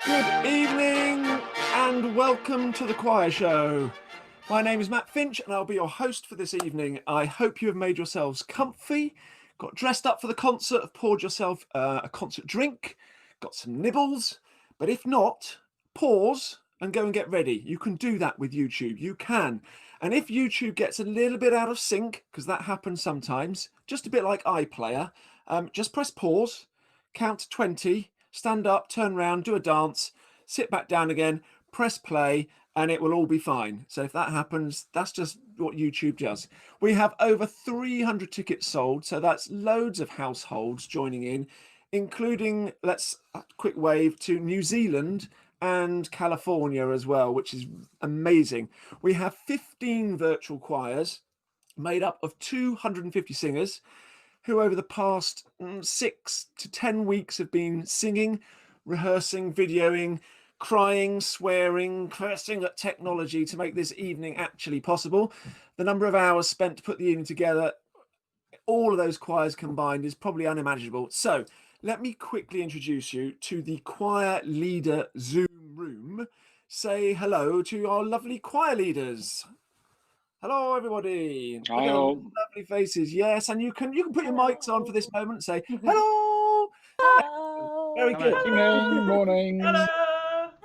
Good evening and welcome to the Choir Show. My name is Matt Finch and I'll be your host for this evening. I hope you have made yourselves comfy, got dressed up for the concert, have poured yourself a concert drink, got some nibbles, but if not, pause and go and get ready. You can do that with YouTube, you can. And if YouTube gets a little bit out of sync, because that happens sometimes, just a bit like iPlayer, just press pause, count to 20, stand up, turn around, do a dance, sit back down again, press play, and it will all be fine. So if that happens, that's just what YouTube does. We have over 300 tickets sold, so that's loads of households joining in, including, let's a quick wave to New Zealand and California as well, which is amazing. We have 15 virtual choirs made up of 250 singers who over the past 6 to 10 weeks have been singing, rehearsing, videoing, crying, swearing, cursing at technology to make this evening actually possible. The number of hours spent to put the evening together, all of those choirs combined, is probably unimaginable. So let me quickly introduce you to the choir leader Zoom room. Say hello to our lovely choir leaders. Hello, everybody. Look at the lovely faces. Yes, and you can put your mics on for this moment. Say hello. Hello. Very good. Evening, morning. Hello.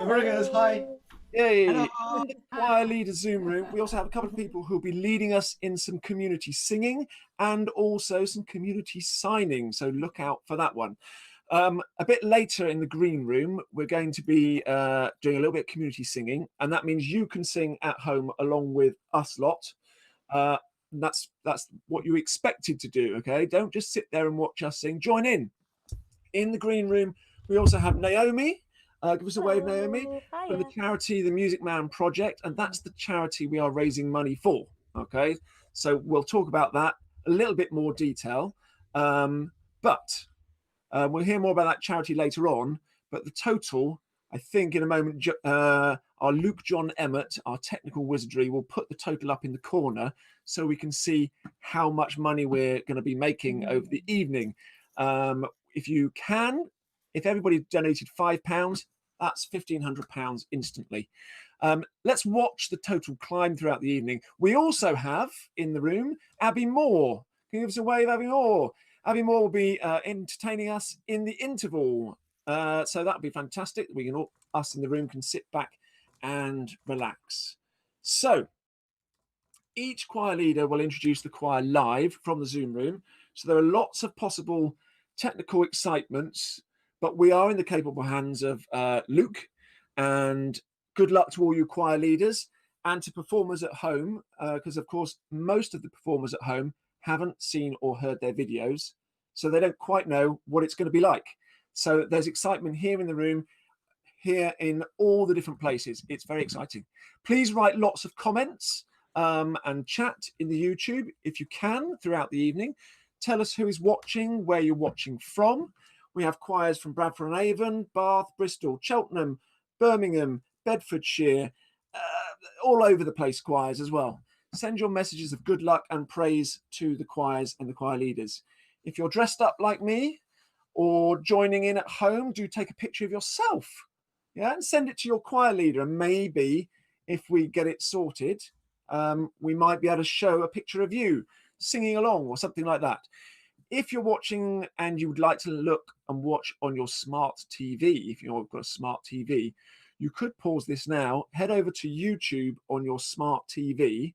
Everyone goes hi. Yay. Hello. In the choir leader Zoom room, we also have a couple of people who'll be leading us in some community singing and also some community signing. So look out for that one. A bit later in the green room, we're going to be doing a little bit of community singing, and that means you can sing at home along with us lot. That's what you expected to do, okay? Don't just sit there and watch us sing. Join in. In the green room, we also have Naomi. Give us a wave, Naomi, from the charity, the Music Man Project, and that's the charity we are raising money for, okay? So we'll talk about that a little bit more detail, but we'll hear more about that charity later on, but the total, I think in a moment, our Luke John Emmett, our technical wizardry, will put the total up in the corner so we can see how much money we're going to be making over the evening. If you can, if everybody donated £5, that's £1,500 instantly. Let's watch the total climb throughout the evening. We also have in the room Abby Moore. Can you give us a wave, Abby Moore? Abby Moore will be entertaining us in the interval. So that'll be fantastic. We can all, us in the room can sit back and relax. So each choir leader will introduce the choir live from the Zoom room. So there are lots of possible technical excitements, but we are in the capable hands of Luke, and good luck to all you choir leaders and to performers at home, because of course most of the performers at home haven't seen or heard their videos, so they don't quite know what it's going to be like. So there's excitement here in the room, here in all the different places. It's very exciting. Please write lots of comments and chat in the YouTube if you can throughout the evening. Tell us who is watching, where you're watching from. We have choirs from Bradford and Avon, Bath, Bristol, Cheltenham, Birmingham, Bedfordshire, all over the place choirs as well. Send your messages of good luck and praise to the choirs and the choir leaders. If you're dressed up like me or joining in at home, do take a picture of yourself, yeah, and send it to your choir leader. And maybe if we get it sorted, we might be able to show a picture of you singing along or something like that. If you're watching and you would like to look and watch on your smart TV, if you've got a smart TV, you could pause this now, head over to YouTube on your smart TV,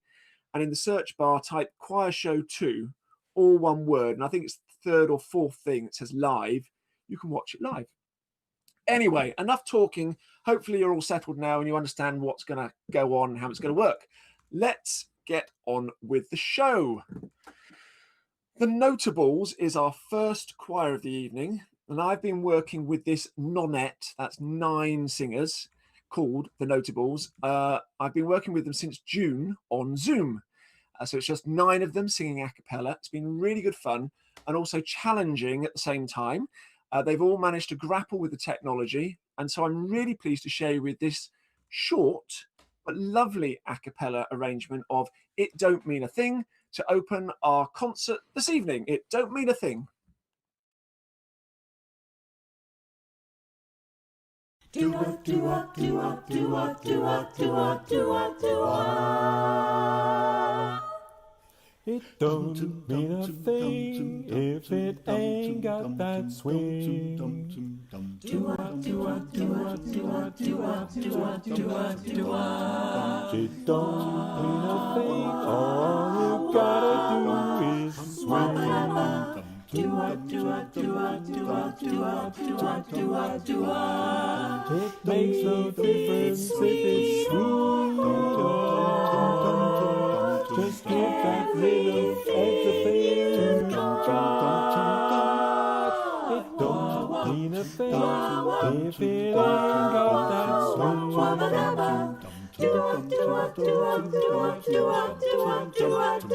and in the search bar type Choir Show 2, all one word, and I think it's the third or fourth thing that says live. You can watch it live. Anyway, enough talking. Hopefully you're all settled now and you understand what's going to go on, how it's going to work. Let's get on with the show. The Notables is our first choir of the evening, and I've been working with this nonette, that's 9 singers, called The Notables. I've been working with them since June on Zoom. So it's just 9 of them singing a cappella. It's been really good fun and also challenging at the same time. They've all managed to grapple with the technology, and so I'm really pleased to share with this short but lovely a cappella arrangement of It Don't Mean a Thing to open our concert this evening. It Don't Mean a Thing. Do-a, do-a, do-a, do-a, do-a, do-a, do-a, do-a. It don't mean a thing if it ain't got that swing. Do-a, do-a, do-a, do-a, do-a, do-a, do-a, do-a. It don't mean a thing, all you gotta do is swing. Do-a, do-a, do-a, do-a, do-a, do-a, do-a, do-a. It makes no difference if it's sweet or just give that rhythm everything you got. It don't mean a thing if it ain't got that swing. Do-a, do-a, do-a, do-a, do-a, do-a, do-a,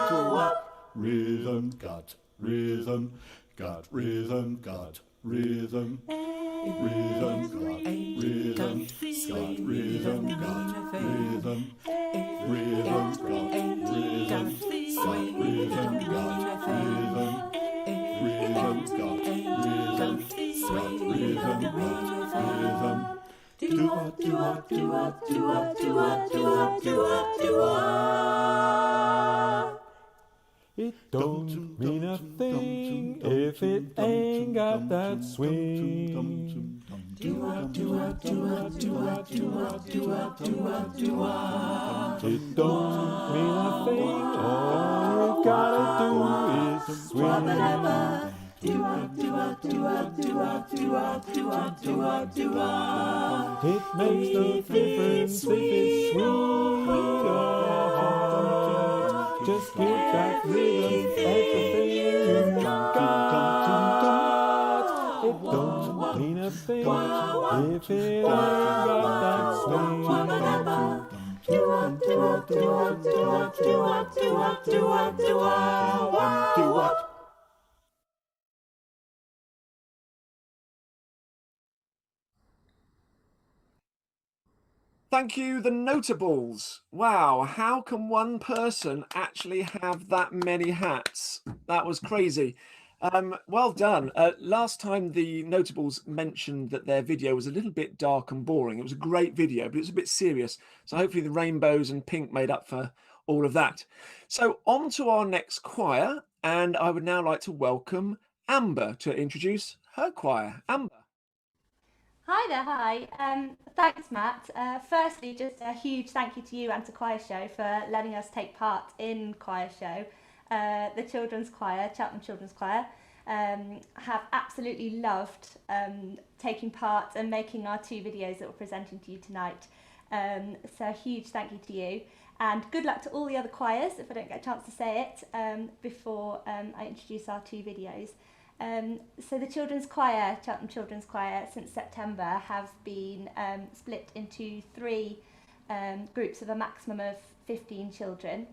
do-a. Rhythm, got rhythm, got rhythm, got rhythm. Rhythm, got rhythm, got rhythm, got rhythm. Rhythm, got rhythm, got rhythm, got rhythm. Rhythm, got rhythm, got rhythm, got rhythm. Do-a, do-a, do-a, do-a, do-a, do-a, do-a, do-a. It don't mean a thing if it ain't got that swing. Do-a, do-a, do-a, do-a, do-a, do-a, do-a, do-a. It don't mean a thing, all you gotta do is swing. Do-a, do-a, do-a, do-a, do-a, do-a, do-a, do-a. It makes no difference if it's sweet or hard. Just give that rhythm everything you got. It don't mean a thing if it ain't got that swing. Do-a, do-a, do-a, do-a, do-a, do-a, do-a, do-a. Do what? Thank you, the Notables. Wow, how can one person actually have that many hats? That was crazy. Well done. Last time the Notables mentioned that their video was a little bit dark and boring. It was a great video, but it was a bit serious. So hopefully the rainbows and pink made up for all of that. So on to our next choir, and I would now like to welcome Amber to introduce her choir. Amber. Hi there, hi. Thanks, Matt. Firstly, just a huge thank you to you and to CHOIRSHOW for letting us take part in CHOIRSHOW. The children's choir, Cheltenham Children's Choir, have absolutely loved taking part and making our two videos that we're presenting to you tonight. So a huge thank you to you. And good luck to all the other choirs, if I don't get a chance to say it, before I introduce our two videos. So the Children's Choir, Cheltenham Children's Choir, since September have been split into three groups of a maximum of 15 children.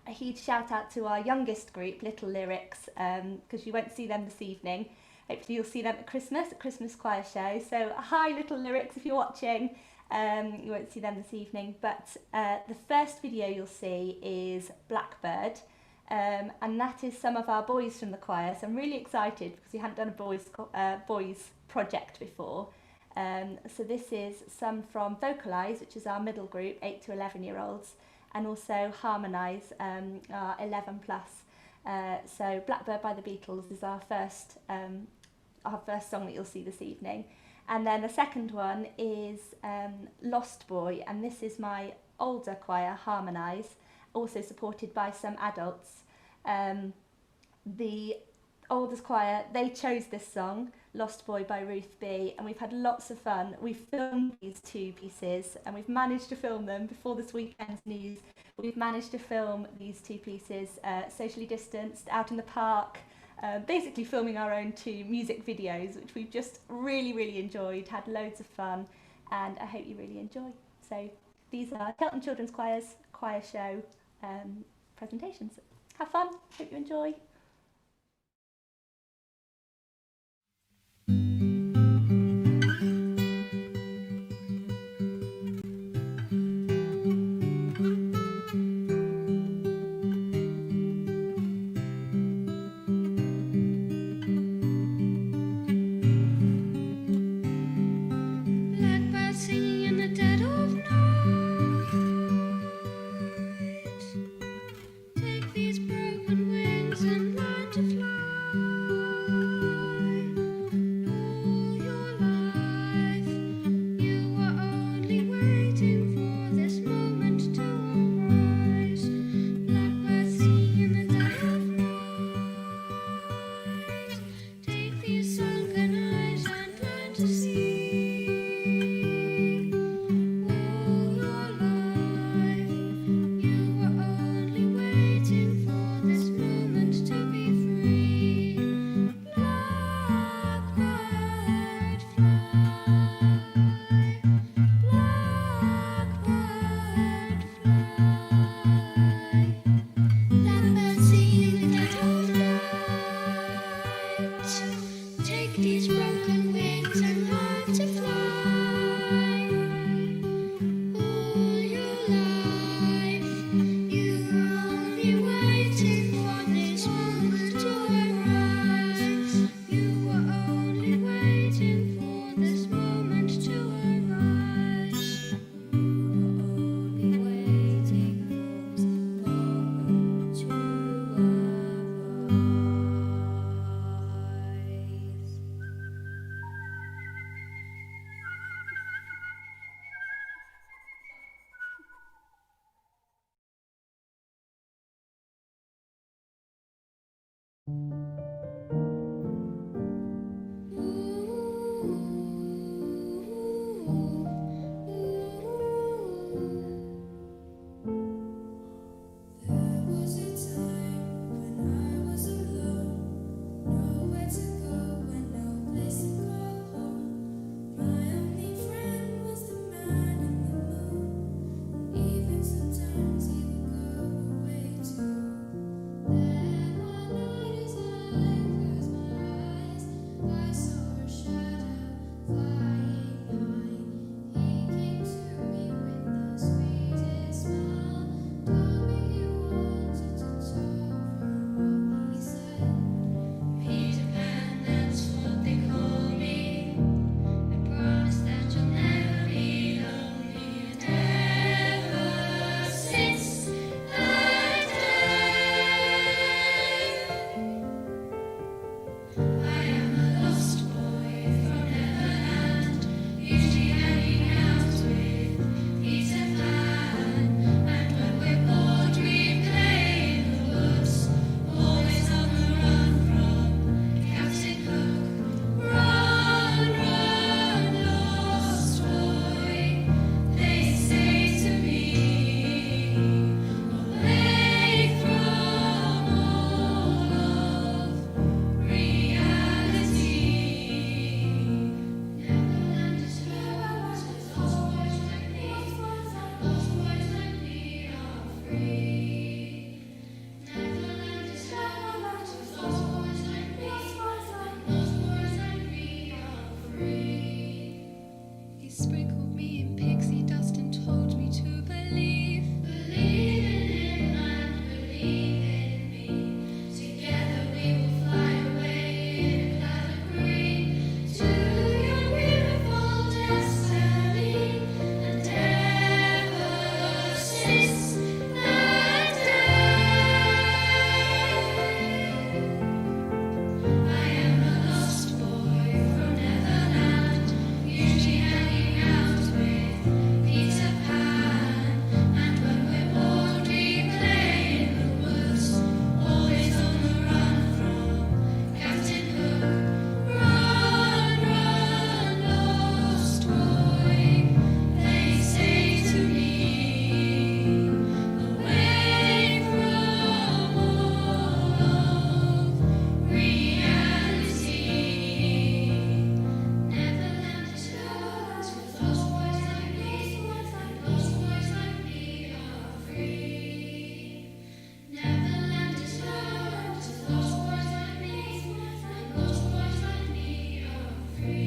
A huge shout out to our youngest group, Little Lyrics, because you won't see them this evening. Hopefully you'll see them at Christmas choir show. So hi Little Lyrics if you're watching. You won't see them this evening, but the first video you'll see is Blackbird. And that is some of our boys from the choir, so I'm really excited because we hadn't done a boys project before. So this is some from Vocalise, which is our middle group, 8 to 11-year-olds, and also Harmonise, our 11 plus. So Blackbird by the Beatles is our first song that you'll see this evening. And then the second one is Lost Boy, and this is my older choir, Harmonise, also supported by some adults. The oldest choir, they chose this song, Lost Boy by Ruth B, and we've had lots of fun. We've filmed these two pieces and we've managed to film them before this weekend's news. We've managed to film these two pieces socially distanced out in the park, basically filming our own two music videos, which we've just really enjoyed, had loads of fun, and I hope you really enjoy. So these are Cheltenham Children's Choir's choir show presentations. Have fun, hope you enjoy. sprinkled me in pixie dust and told me to believe. Believe in him and believe in me. Together we will fly away in a cloud of green to your beautiful destiny. And ever since that day, I am a lost boy from Neverland, usually hanging out with Peter Pan. And when we're bored, we play in the woods, always on the run from Captain Hook. Run, run, lost boy, they say to me, away from all of reality. Neverland is yours with lost boys like me, and lost boys like me are free. Neverland is yours with lost boys like me, and lost boys like me are free.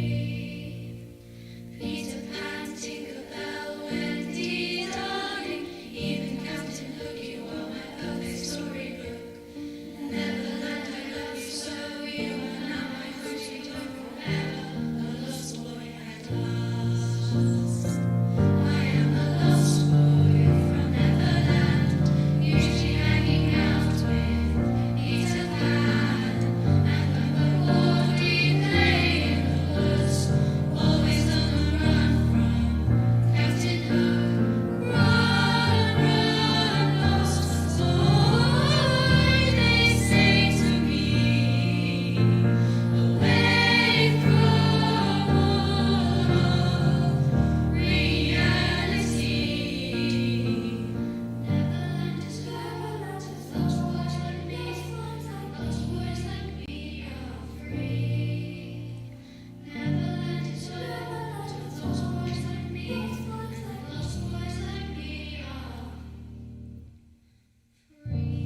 Peter Pan, Tinkerbell, Wendy, darling, even Captain Hook, you are my perfect storybook. Neverland, I love you so, you are now my home sweet home forever, a lost boy at last. I am a lost boy from Neverland, usually hanging out with Peter Pan. And when we're bored, we play in the woods, always on the run from Captain Hook. Run, run, lost boy, they say to me, away from all of reality. Neverland is yours with lost boys like me, and lost boys like me are free. Neverland is yours with lost boys like me, and lost boys like me are free.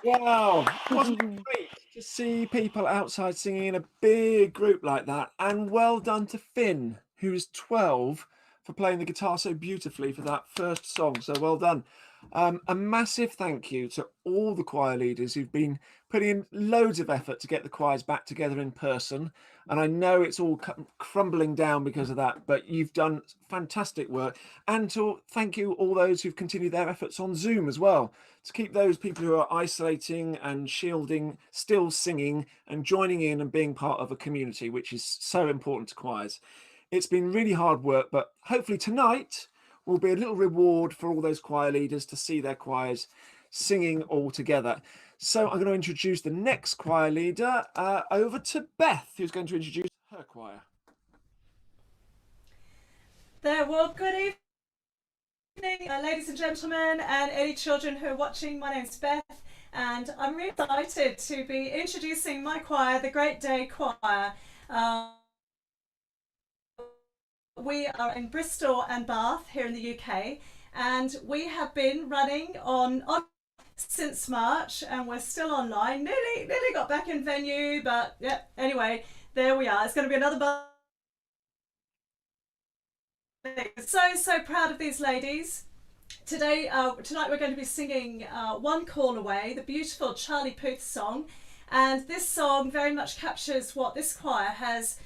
Wow, wasn't it great to see people outside singing in a big group like that? And well done to Finn, who's 12, for playing the guitar so beautifully for that first song. So well done. A massive thank you to all the choir leaders who've been putting in loads of effort to get the choirs back together in person. And I know it's all crumbling down because of that, but you've done fantastic work. And to thank you all those who've continued their efforts on Zoom as well, to keep those people who are isolating and shielding still singing and joining in and being part of a community, which is so important to choirs. It's been really hard work, but hopefully tonight will be a little reward for all those choir leaders to see their choirs singing all together. So I'm going to introduce the next choir leader over to Beth, who's going to introduce her choir. Well, good evening, ladies and gentlemen, and any children who are watching. My name's Beth, and I'm really excited to be introducing my choir, the Great Day Choir. We are in Bristol and Bath here in the UK, and we have been running on since March, and we're still online. Nearly got back in venue, but yeah, anyway, there we are. It's going to be another month. So proud of these ladies. Tonight we're going to be singing One Call Away, the beautiful Charlie Puth song, and this song very much captures what this choir has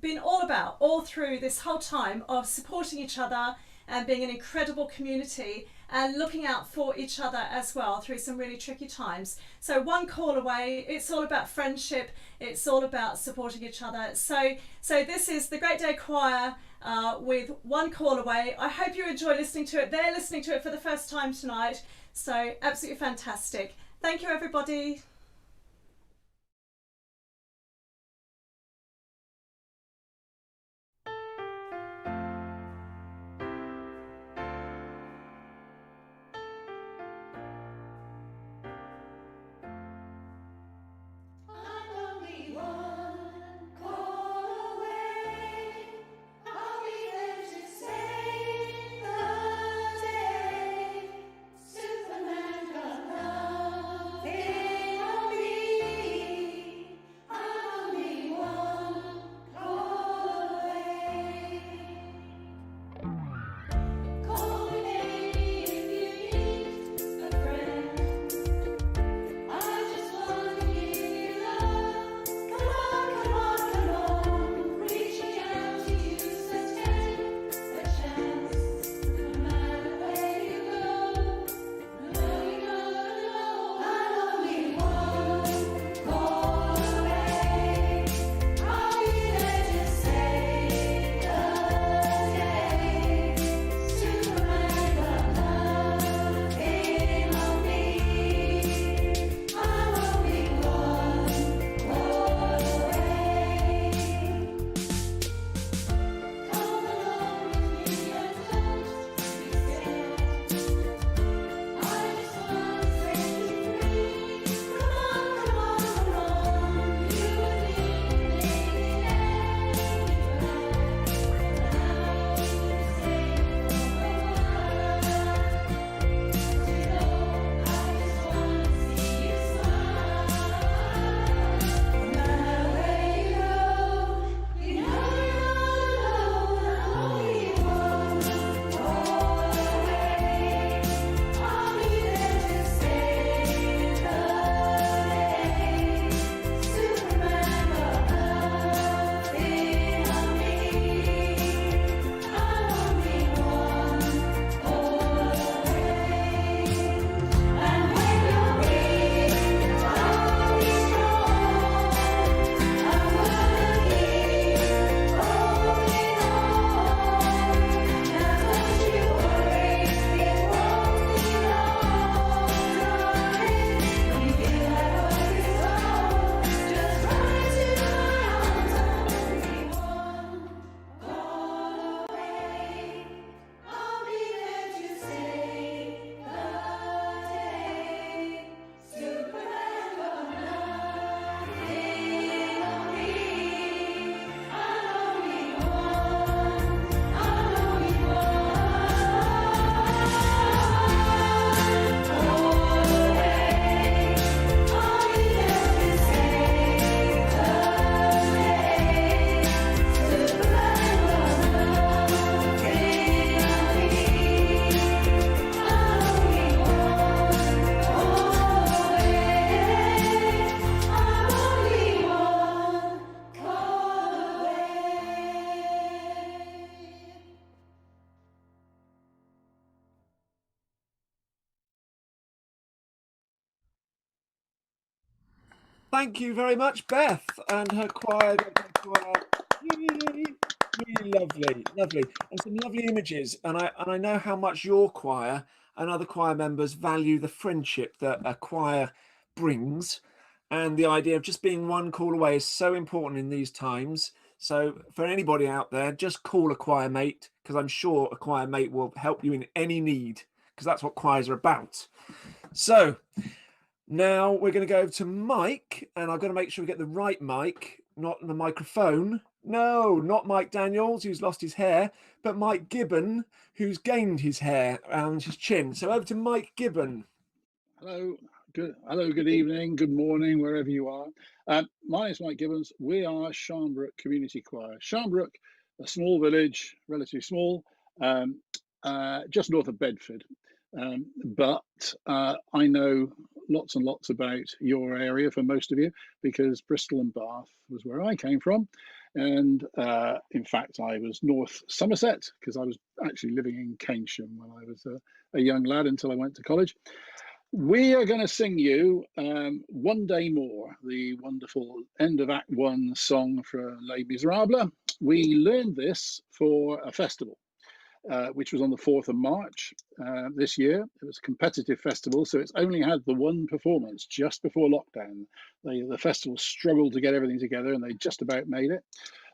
been all about all through this whole time of supporting each other and being an incredible community and looking out for each other as well through some really tricky times. So One Call Away, it's all about friendship, it's all about supporting each other. So this is the Great Day Choir with One Call Away. I hope you enjoy listening to it. They're listening to it for the first time tonight, so absolutely fantastic. Thank you, everybody. I'm only one call away. Thank you very much, Beth, and her choir. Really, really lovely, lovely, and some lovely images. And I know how much your choir and other choir members value the friendship that a choir brings, and the idea of just being one call away is so important in these times. So for anybody out there, just call a choir mate, because I'm sure a choir mate will help you in any need, because that's what choirs are about. So now we're going to go over to Mike, and I've got to make sure we get the right mic, not the microphone. No, not Mike Daniels, who's lost his hair, but Mike Gibbon, who's gained his hair around his chin. So over to Mike Gibbon. Hello, good evening, good morning, wherever you are. My name is Mike Gibbons. We are Sharnbrook Community Choir. Sharnbrook, a small village, relatively small, just north of Bedford. But I know lots and lots about your area for most of you, because Bristol and Bath was where I came from. And in fact, I was North Somerset, because I was actually living in Keynsham when I was a young lad until I went to college. We are going to sing you One Day More, the wonderful end of Act 1 song for Les Miserables. We learned this for a festival, which was on the 4th of March this year. It was a competitive festival, so it's only had the one performance just before lockdown. The festival struggled to get everything together, and they just about made it.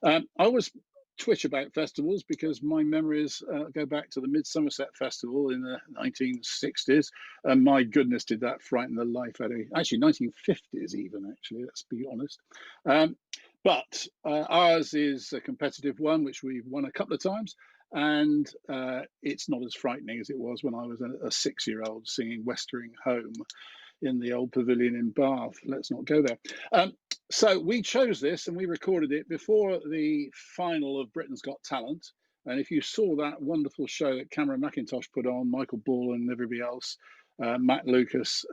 I always twitch about festivals because my memories go back to the Mid Somerset Festival in the 1960s, and my goodness, did that frighten the life out of me. Actually, 1950s even, actually, let's be honest. But ours is a competitive one, which we've won a couple of times, and it's not as frightening as it was when I was a 6-year-old singing Westering Home in the old pavilion in Bath. Let's not go there. So we chose this and we recorded it before the final of Britain's Got Talent. And if you saw that wonderful show that Cameron McIntosh put on, Michael Ball and everybody else, Matt Lucas,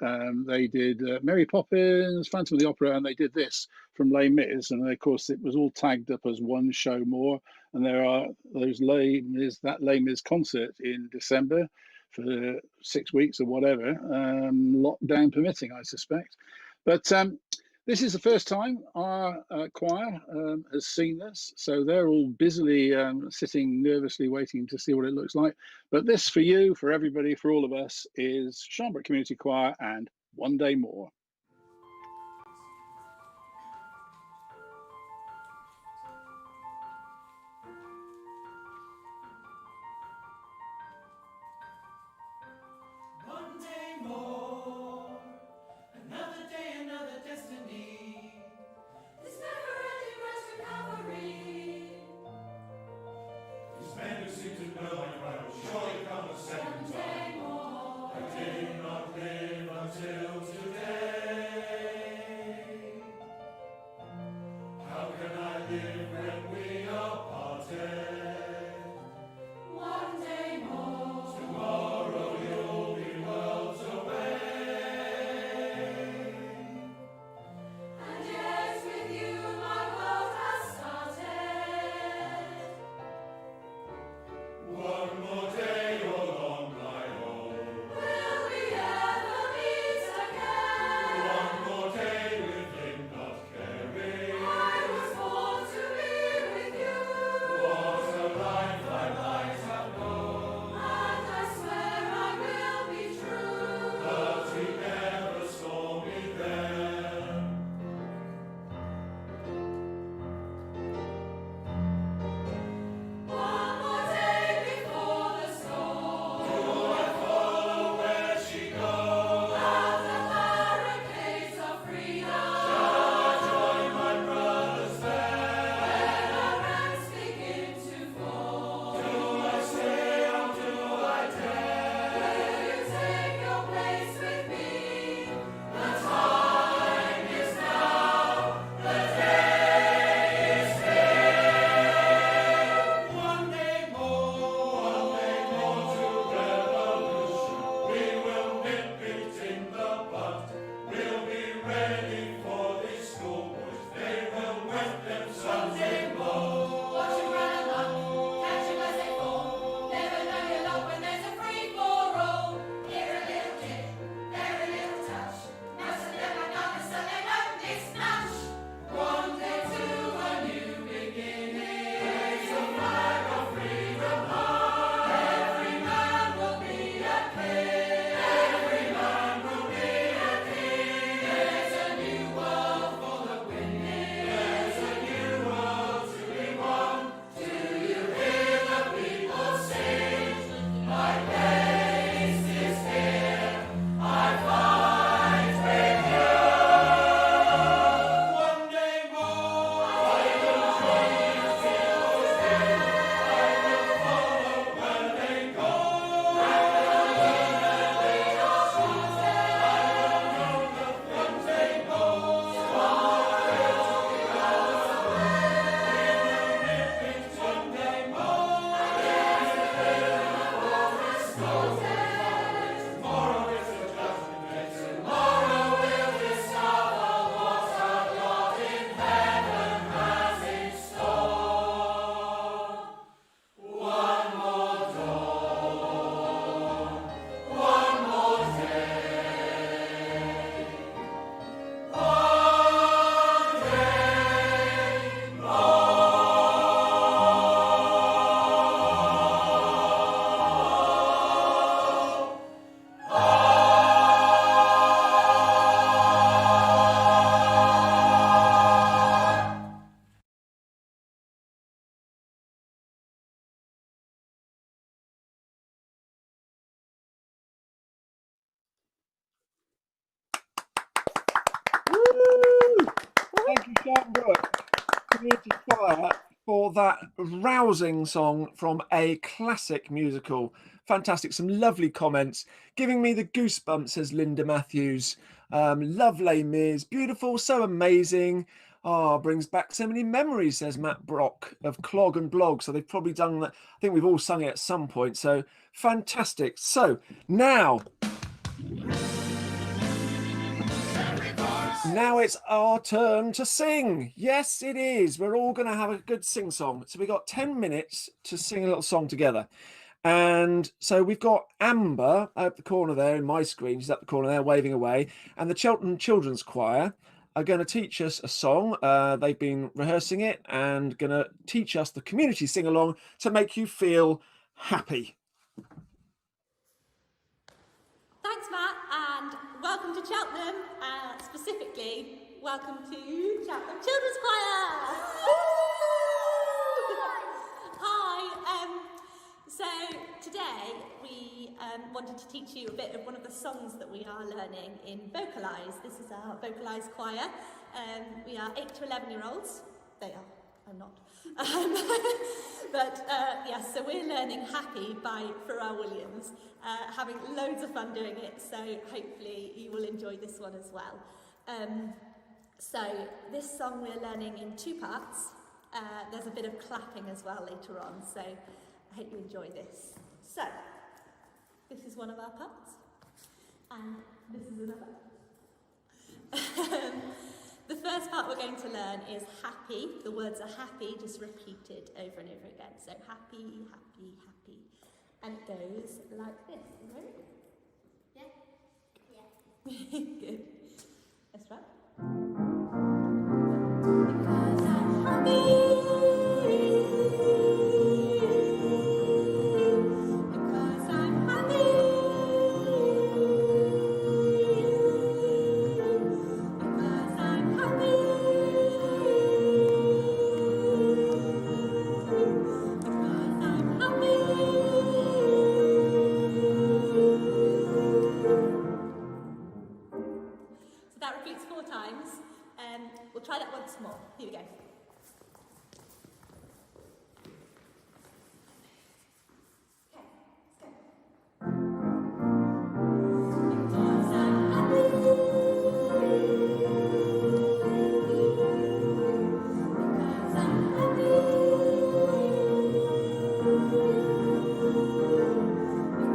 they did Mary Poppins, Phantom of the Opera, and they did this from Les Mis. And of course, it was all tagged up as one show more. And there are those Les Mis concert in December for 6 weeks or whatever, lockdown permitting, I suspect. But this is the first time our choir has seen this, so they're all busily sitting nervously waiting to see what it looks like. But this, for you, for everybody, for all of us, is Sharnbrook Community Choir and One Day More. One day more, another day, another destiny. This never-ending race to Calvary. These men who seem to know my cry will surely come a second time. I did not live until today. How can I live when we are parted? One day more. Tomorrow you'll be worlds away. And yes, with you my world has started. One more day along my own. Will we ever meet again? One more day with him not caring. I was born to be with Thank you, Shanbrook Community Choir, for that rousing song from a classic musical. Fantastic. Some lovely comments. Giving me the goosebumps, says Linda Matthews. Lovely, Miz. Beautiful, so amazing. Oh, brings back so many memories, says Matt Brock, of Clog and Blog. So they've probably done that. I think we've all sung it at some point. So fantastic. So now it's our turn to sing. Yes, it is. We're all going to have a good sing song. So we got 10 minutes to sing a little song together. And so we've got Amber at the corner there in my screen. She's at the corner there waving away. And the Cheltenham Children's Choir are going to teach us a song. They've been rehearsing it and going to teach us the community sing-along to make you feel happy. Thanks, Matt, and welcome to Cheltenham. Specifically, welcome to Cheltenham Children's Choir. Hi. So today we wanted to teach you a bit of one of the songs that we are learning in Vocalise. This is our Vocalise choir. We are 8 to 11-year-olds. They are. I'm not. Yes, so we're learning Happy by Pharrell Williams, having loads of fun doing it, so hopefully you will enjoy this one as well. So this song we're learning in 2 parts. There's a bit of clapping as well later on, so I hope you enjoy this. So, this is one of our parts, and this is another. The first part we're going to learn is happy. The words are happy, just repeated over and over again. So happy, happy, happy. And it goes like this. You ready? Yeah. Yeah. Good. Let's try. Because I'm happy. Because I'm happy. Because I'm happy. Because I'm happy. So that repeats 4 times. We'll try that once more. Here we go. Because I'm happy.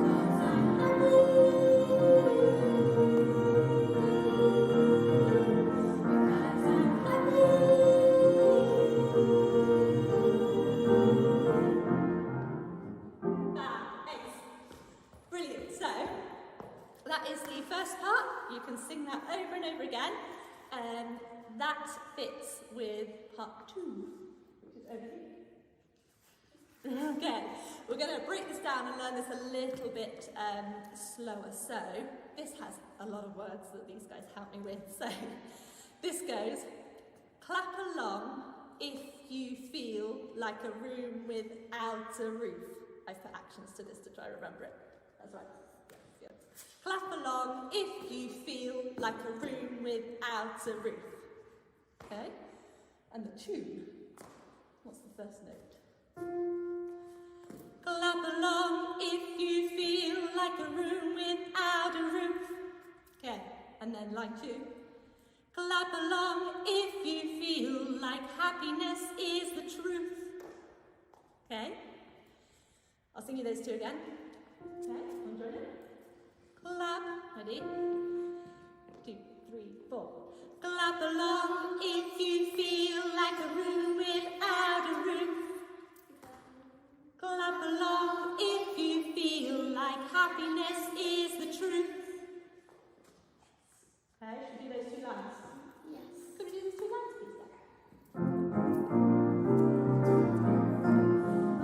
Because I'm happy. Because I'm Ace. Brilliant. So that is the first part. You can sing that over and over again. That fits with part 2, which is over here. Okay, we're going to break this down and learn this a little bit slower. So this has a lot of words that these guys help me with. So this goes, clap along if you feel like a room without a roof. I've put actions to this to try to remember it. That's right. Yeah. Clap along if you feel like a room without a roof. Okay? And the tune. What's the first note? Clap along if you feel like a room without a roof. Okay, and then line 2. Clap along if you feel like happiness is the truth. Okay? I'll sing you those 2 again. Okay, want to join in? Clap, ready? 2, 3, 4. Clap along if you feel like a room without a roof. Clap along if you feel like happiness is the truth. Okay, should we do those 2 lines? Yes. Could we do these 2 lines, please?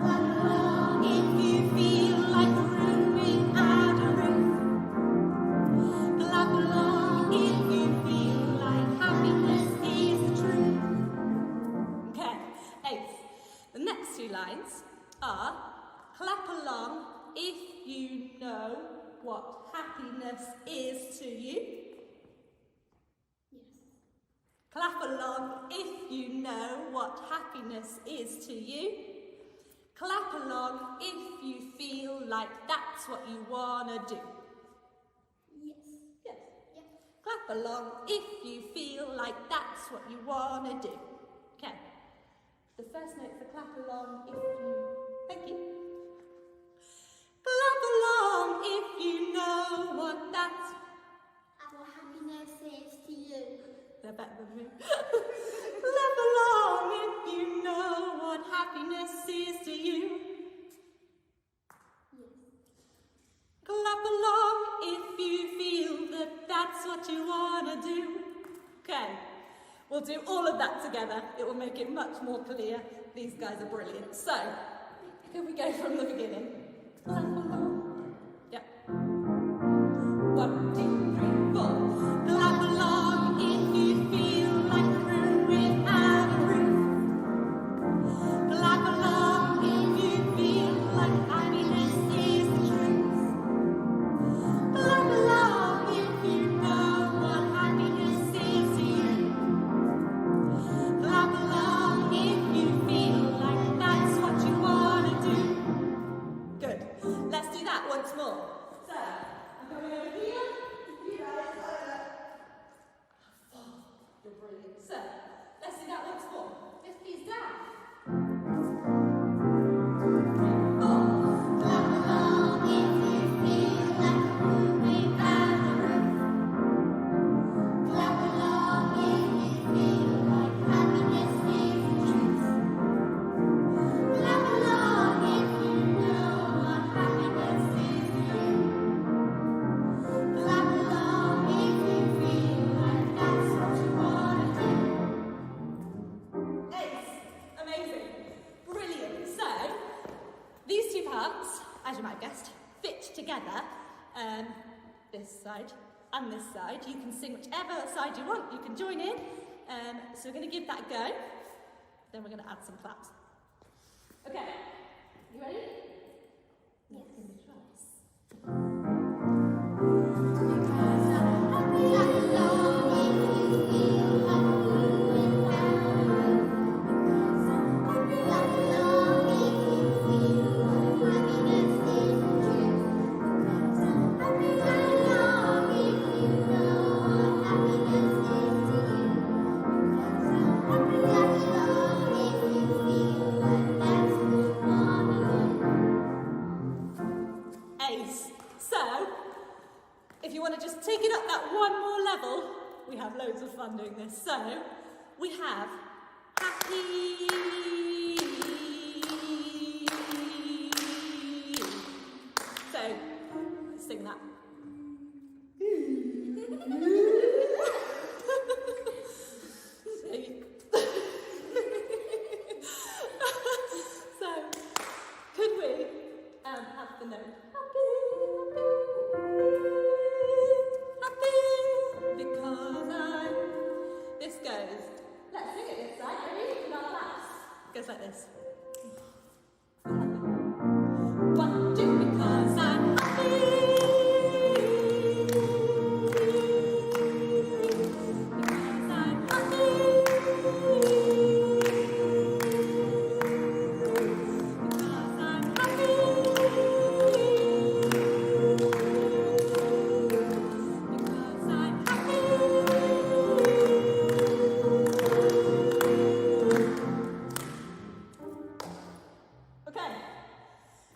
Clap along if you feel like a room without a roof. Clap along if you feel like happiness is the truth. Okay, Ace. The next 2 lines are clap along if you know what happiness is to you. Yes. Clap along if you know what happiness is to you. Clap along if you feel like that's what you wanna do. Yes. Yes. Yes. Clap along if you feel like that's what you wanna do. Okay. The first note for clap along if you... Thank you. Clap along if you know what that's... What happiness is to you. They're better than me. Clap along if you know what happiness is to you. Yes. Clap along if you feel that that's what you want to do. Okay, we'll do all of that together. It will make it much more clear. These guys are brilliant. So, can we go from the beginning? Clap along. Yep. 1, 2, 3, 4. Clap along if you feel like a room without a roof. Clap along if you feel like happiness is the truth. Clap along if you know what happiness is to you. Clap along if you feel like that's what you want to do. Good. Let's do that once more. So, I'm coming over here. You guys over. Oh, you're brilliant. So, let's do that once more. Just please down. 3, 4. Clap along if you feel like a room without a roof. Clap along if you feel like happiness is the truth. Clap along if you know what happiness is to you. Clap along if you feel like that's what you want to do. Ace. Amazing. Brilliant. So, these two parts, as you might have guessed, fit together. This side and this side. You can sing whichever side you want. You can join in. So we're going to give that a go. Then we're going to add some claps. Okay. You ready? Yes. Give me tries. Ace. So, if you want to just take it up that one more level, we have loads of fun doing this. So, we have happy. So, sing that. So, could we have the note happy because I'm. This goes. Let's sing it this side. Ready? Not claps. Goes like this. 1, 2, because I'm happy. Because I'm happy. Because I'm happy. Because I'm happy. Okay,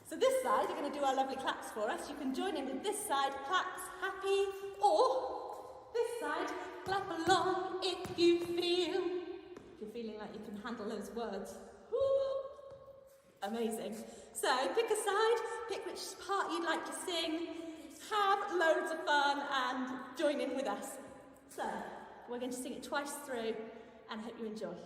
so this side, you're going to do our lovely claps for us. You can join in with this side, claps, happy, or this side, clap along if you feel. If you're feeling like you can handle those words. Woo! Amazing. So pick a side, pick which part you'd like to sing, have loads of fun and join in with us. So we're going to sing it twice through and hope you enjoy.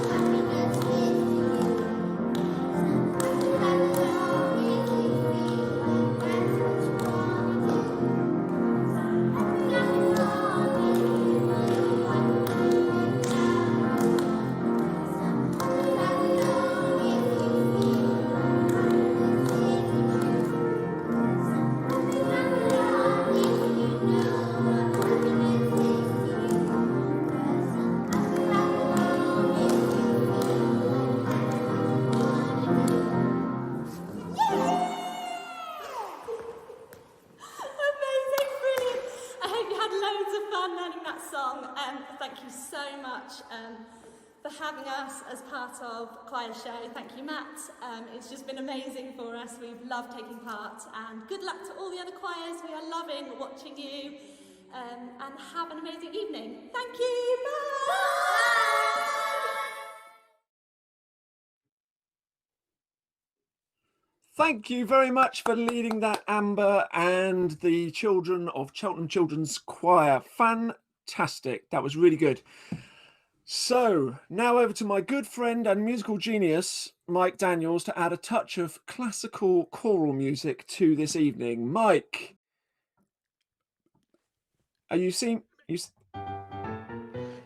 Happiness is thank you so much for having us as part of Choir Show. Thank you, Matt. It's just been amazing for us. We've loved taking part, and good luck to all the other choirs. We are loving watching you, and have an amazing evening. Thank you. Bye. Thank you very much for leading that, Amber, and the children of Cheltenham Children's Choir. Fantastic. That was really good. So now over to my good friend and musical genius, Mike Daniels, to add a touch of classical choral music to this evening. Mike, are you seeing?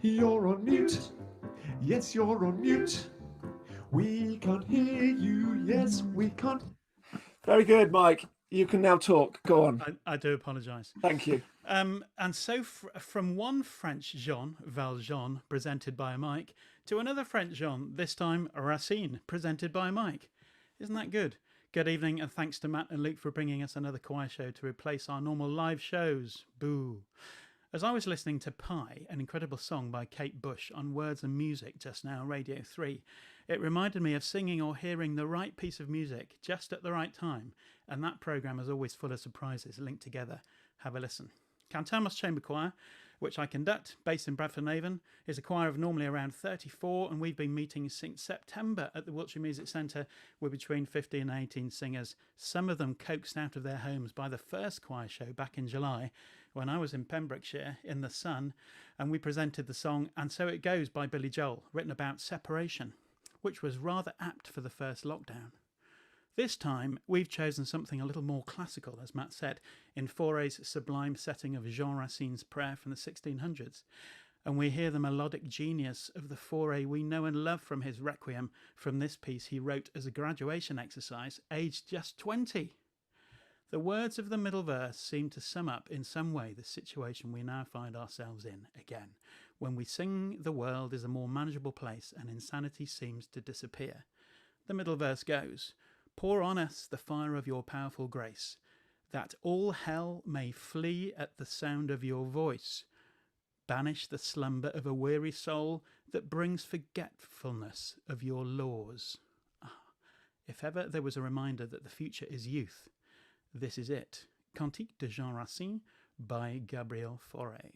You're on mute. Yes, you're on mute. We can't hear you. Yes, we can't. Very good, Mike. You can now talk. Go on. I do apologise. Thank you. And so from one French Jean, Valjean, presented by Mike, to another French Jean, this time Racine, presented by Mike. Isn't that good? Good evening, and thanks to Matt and Luke for bringing us another choir show to replace our normal live shows. Boo. As I was listening to Pie, an incredible song by Kate Bush on Words and Music just now, Radio 3, it reminded me of singing or hearing the right piece of music just at the right time, and that programme is always full of surprises linked together. Have a listen. Cantamos Chamber Choir, which I conduct, based in Bradford Avon, is a choir of normally around 34, and we've been meeting since September at the Wiltshire Music Centre with between 50 and 18 singers, some of them coaxed out of their homes by the first choir show back in July, when I was in Pembrokeshire in the sun, and we presented the song And So It Goes by Billy Joel, written about separation, which was rather apt for the first lockdown. This time, we've chosen something a little more classical, as Matt said, in Fauré's sublime setting of Jean Racine's prayer from the 1600s. And we hear the melodic genius of the Fauré we know and love from his Requiem from this piece he wrote as a graduation exercise, aged just 20. The words of the middle verse seem to sum up in some way the situation we now find ourselves in again, when we sing the world is a more manageable place and insanity seems to disappear. The middle verse goes, pour on us the fire of your powerful grace, that all hell may flee at the sound of your voice. Banish the slumber of a weary soul that brings forgetfulness of your laws. If ever there was a reminder that the future is youth, this is it. Cantique de Jean Racine by Gabriel Fauré.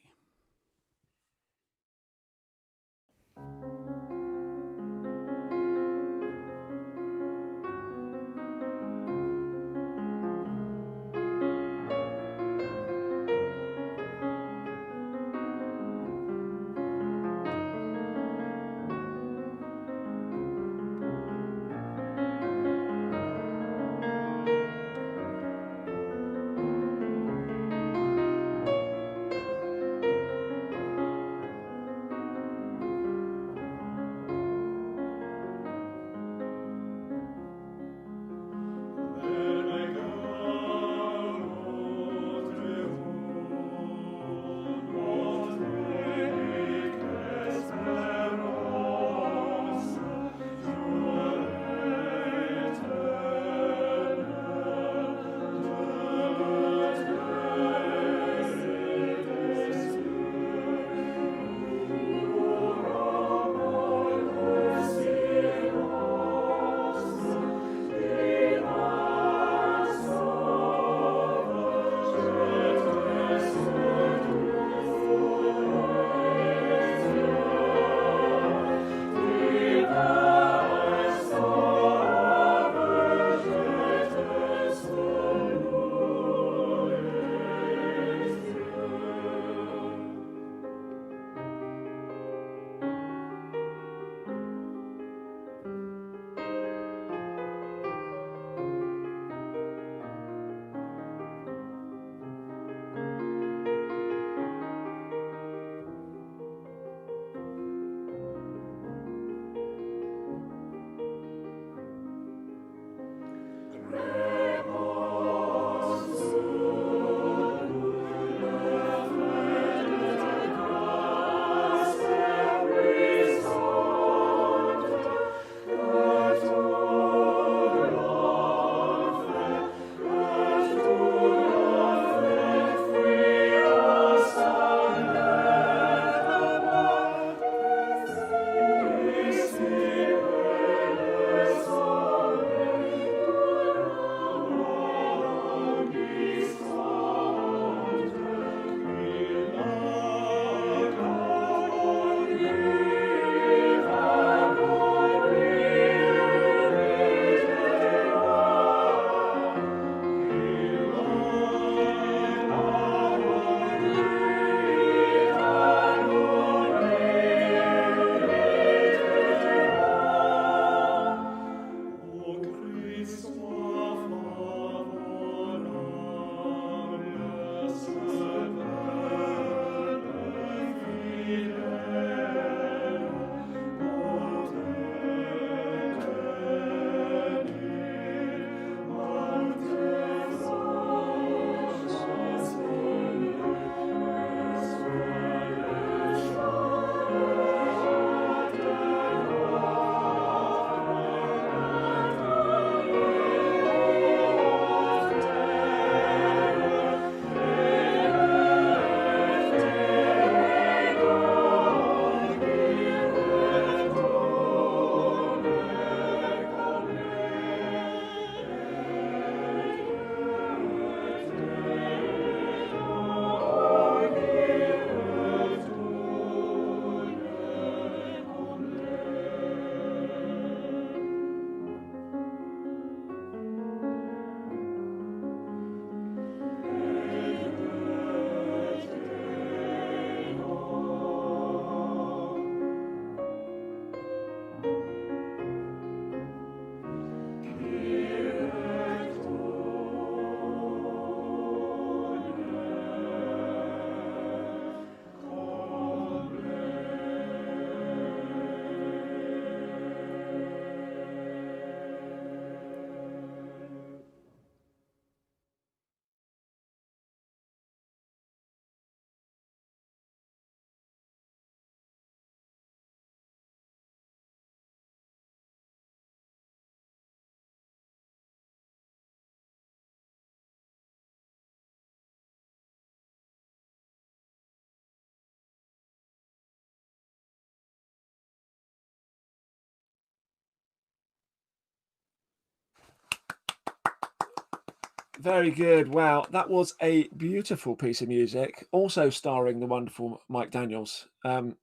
Very good. Wow, that was a beautiful piece of music, also starring the wonderful Mike Daniels. And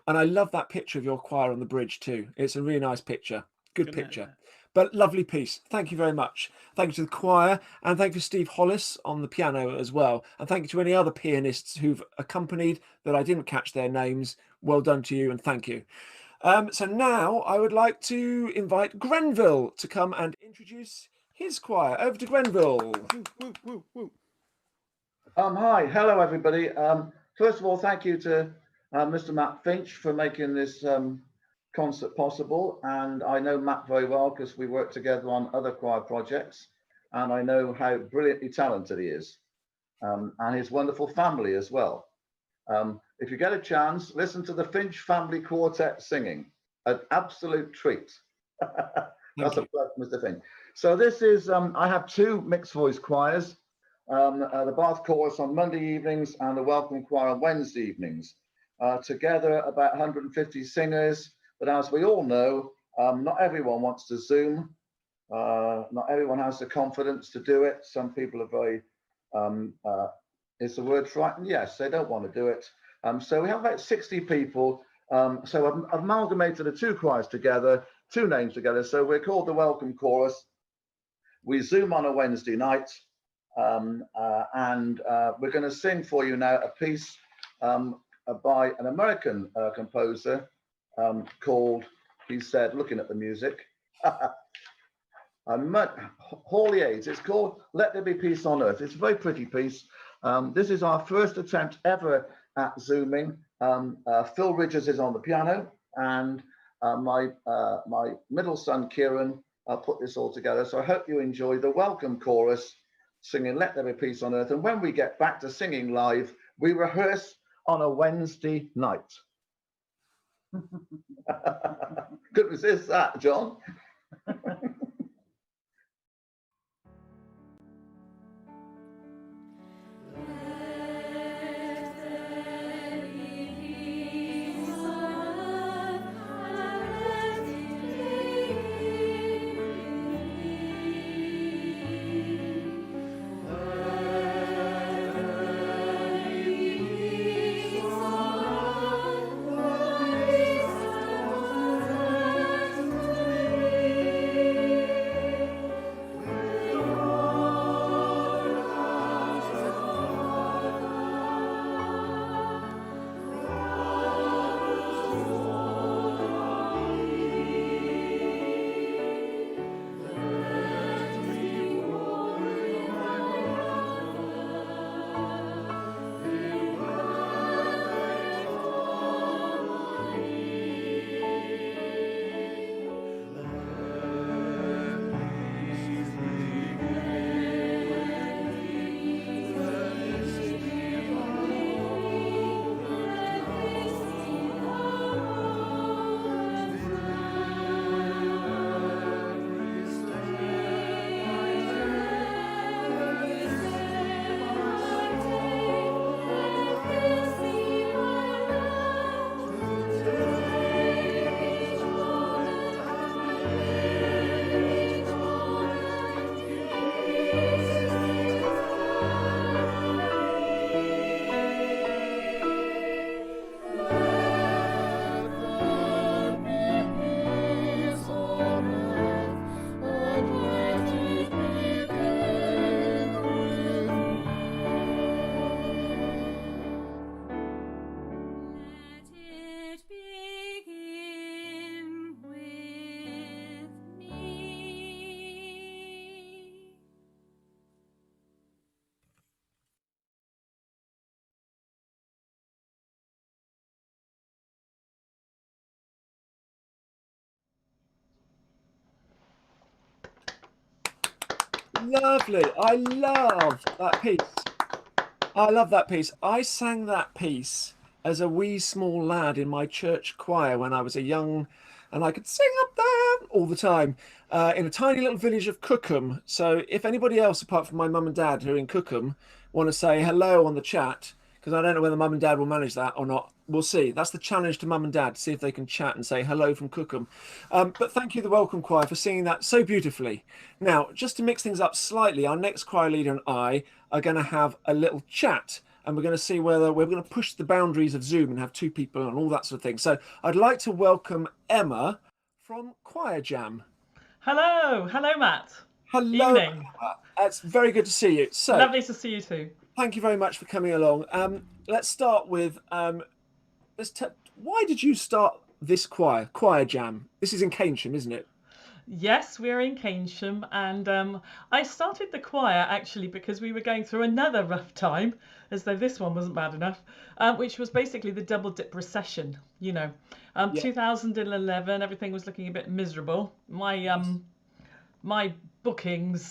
I love that picture of your choir on the bridge too. It's a really nice picture. Good picture. But lovely piece. Thank you very much. Thank you to the choir, and thank you to Steve Hollis on the piano as well. And thank you to any other pianists who've accompanied that I didn't catch their names. Well done to you, and thank you. So now I would like to invite Grenville to come and introduce his choir. Over to Grenville. Woo, woo, woo. Hi, hello everybody. First of all, thank you to Mr. Matt Finch for making this concert possible. And I know Matt very well because we work together on other choir projects, and I know how brilliantly talented he is, and his wonderful family as well. If you get a chance, listen to the Finch Family Quartet singing. An absolute treat. That's a plug, Mr. Finch. So this is, I have two mixed voice choirs, the Bath Chorus on Monday evenings and the Welcome Choir on Wednesday evenings. Together about 150 singers, but as we all know, not everyone wants to Zoom. Not everyone has the confidence to do it. Some people are very, is the word frightened? Yes, they don't want to do it. So we have about 60 people. So I've amalgamated the two choirs together, two names together. So we're called the Welcome Chorus. We Zoom on a Wednesday night, and we're going to sing for you now a piece by an American composer called, he said, looking at the music, Hawley Aids. It's called Let There Be Peace on Earth. It's a very pretty piece. This is our first attempt ever at Zooming. Phil Ridges is on the piano, and my middle son Kieran put this all together. So I hope you enjoy the Welcome Chorus singing Let There Be Peace on Earth. And when we get back to singing live, we rehearse on a Wednesday night. Couldn't resist that, John. Lovely. I love that piece. I love that piece. I sang that piece as a wee small lad in my church choir when I was a young, and I could sing up there all the time in a tiny little village of Cookham. So if anybody else apart from my mum and dad who are in Cookham want to say hello on the chat, because I don't know whether mum and dad will manage that or not. We'll see. That's the challenge to mum and dad, to see if they can chat and say hello from Cookham. But thank you, the Welcome Choir, for singing that so beautifully. Now, just to mix things up slightly, our next choir leader and I are going to have a little chat, and we're going to see whether we're going to push the boundaries of Zoom and have two people and all that sort of thing. So I'd like to welcome Emma from Choir Jam. Hello, Matt. Hello. Evening. Emma. It's very good to see you. So lovely to see you too. Thank you very much for coming along. Let's start with why did you start this choir jam? This is in Keynsham, isn't it? Yes, we're in Keynsham, and I started the choir actually because we were going through another rough time, as though this one wasn't bad enough, which was basically the double dip recession. 2011, everything was looking a bit miserable. My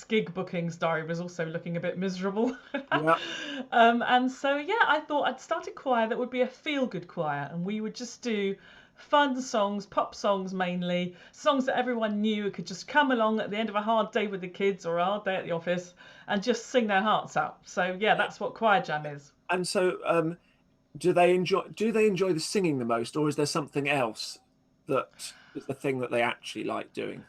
gig bookings diary was also looking a bit miserable. Yeah. And so, I thought I'd start a choir that would be a feel-good choir, and we would just do fun songs, pop songs mainly, songs that everyone knew, could just come along at the end of a hard day with the kids or a hard day at the office and just sing their hearts out. So, that's what Choir Jam is. And so, do they enjoy the singing the most, or is there something else that is the thing that they actually like doing?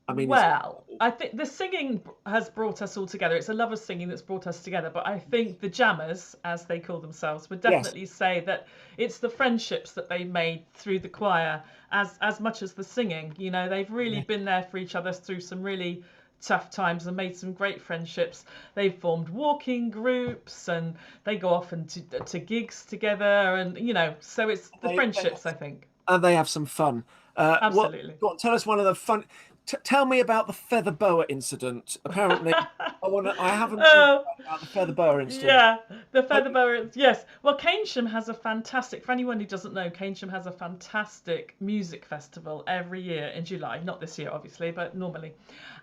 I mean, I think the singing has brought us all together. It's a love of singing that's brought us together. But I think the jammers, as they call themselves, would definitely say that it's the friendships that they made through the choir as much as the singing. They've really been there for each other through some really tough times and made some great friendships. They've formed walking groups and they go off to gigs together, and so it's the friendships, I think. And they have some fun. Absolutely. Tell us one of the fun. Tell me about the feather boa incident. Apparently, I haven't heard about the feather boa incident. Yeah, the feather boa. Yes. Well, Keynsham has a fantastic. For anyone who doesn't know, Keynsham has a fantastic music festival every year in July. Not this year, obviously, but normally.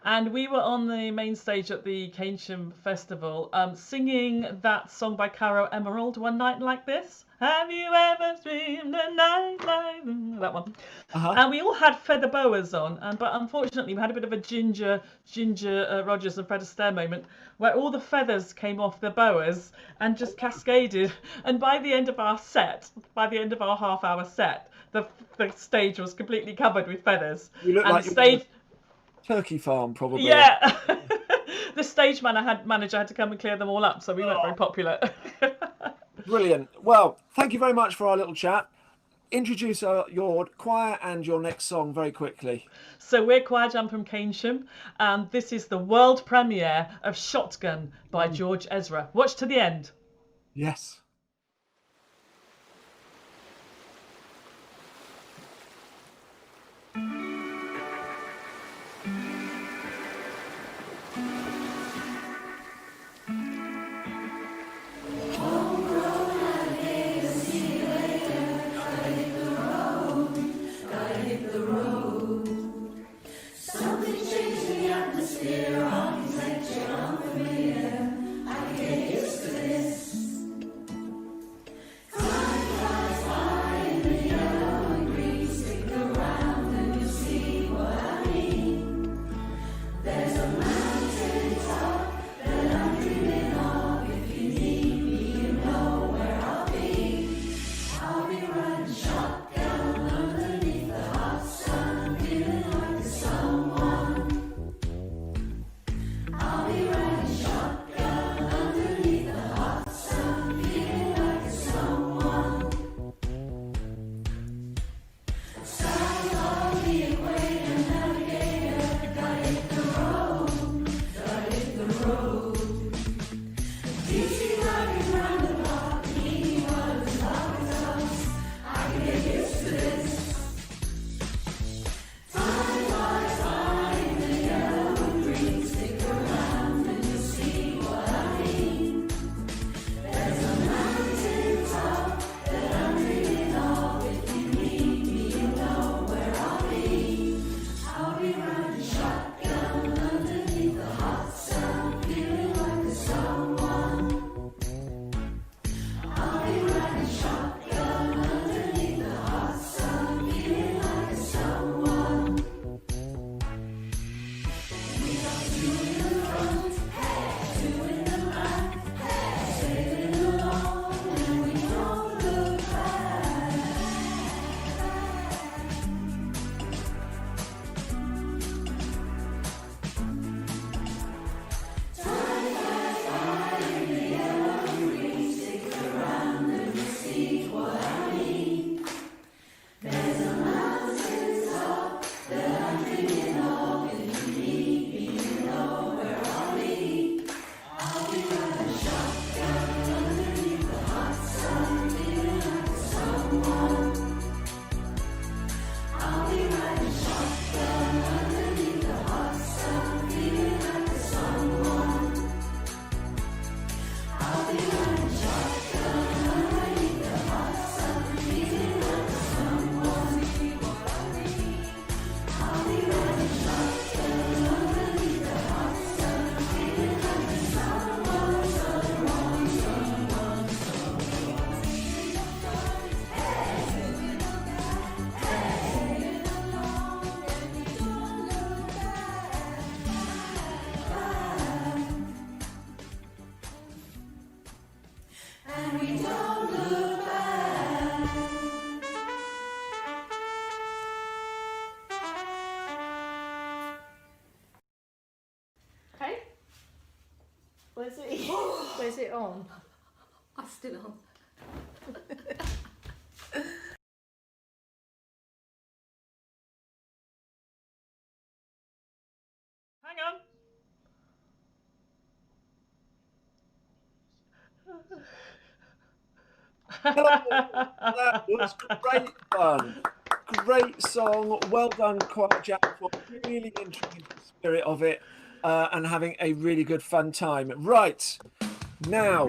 And we were on the main stage at the Keynsham Festival, singing that song by Caro Emerald, "One Night Like This." Have you ever dreamed a night like that one? And we all had feather boas on, but unfortunately we had a bit of a Ginger Rogers and Fred Astaire moment where all the feathers came off the boas and just cascaded. And by the end of our half-hour set, the stage was completely covered with feathers. You look like stage turkey farm, probably. Yeah. The stage manager had to come and clear them all up, so we weren't very popular. Brilliant. Well, thank you very much for our little chat. Introduce your choir and your next song very quickly. So we're Choir Jam from Keynsham, and this is the world premiere of Shotgun by George Ezra. Watch to the end. Yes. and we don't look back. Okay. Where's it on? I'm still on. Hang on. Hello, that was great fun. Great song. Well done, Choir Jack, for really entering into the spirit of it and having a really good fun time. Right, now,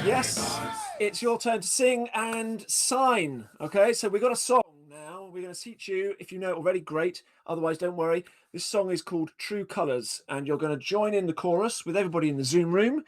yes, it's your turn to sing and sign. Okay, so we've got a song now. We're going to teach you. If you know it already, great. Otherwise, don't worry. This song is called True Colours, and you're going to join in the chorus with everybody in the Zoom room.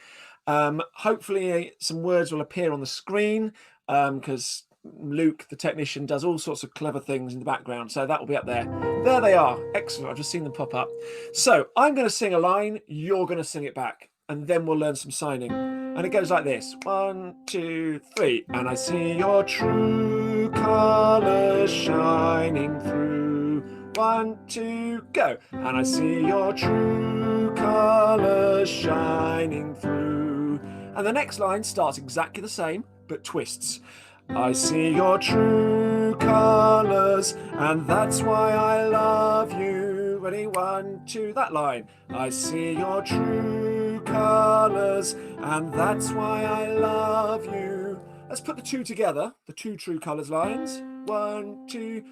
Hopefully some words will appear on the screen because Luke, the technician, does all sorts of clever things in the background. So that will be up there. There they are. Excellent. I've just seen them pop up. So I'm going to sing a line. You're going to sing it back. And then we'll learn some signing. And it goes like this. 1, 2, 3. And I see your true colours shining through. 1, 2, go. And I see your true colours shining through. And the next line starts exactly the same, but twists. I see your true colours, and that's why I love you. Ready? 1, 2, that line. I see your true colours, and that's why I love you. Let's put the two together, the two true colours lines. 1, 2,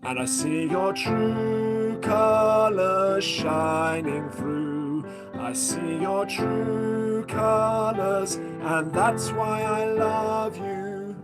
and I see your true colours shining through. I see your true colours, and that's why I love you.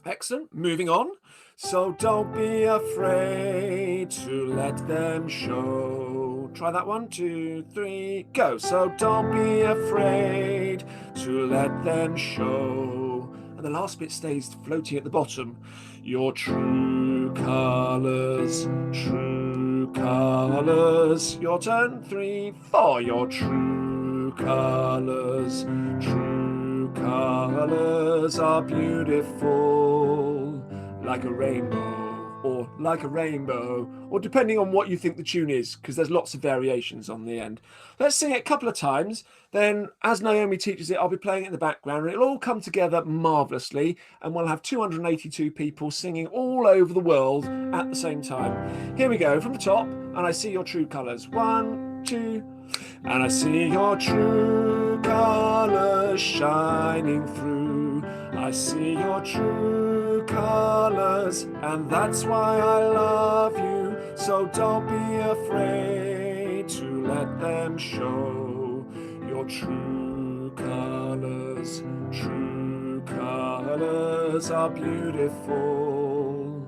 Excellent. Moving on. So don't be afraid to let them show. Try that. 1, 2, 3, go. So don't be afraid to let them show. And the last bit stays floating at the bottom. Your true colours, true colours. Your turn. 3, 4. Your true colours, true colours are beautiful, like a rainbow, or like a rainbow, or depending on what you think the tune is, because there's lots of variations on the end. Let's sing it a couple of times. Then, as Naomi teaches it, I'll be playing it in the background, and it'll all come together marvellously, and we'll have 282 people singing all over the world at the same time. Here we go, from the top, and I see your true colours. 1, 2, and I see your true colours shining through. I see your true colours, and that's why I love you. So don't be afraid to let them show. Your true colours are beautiful,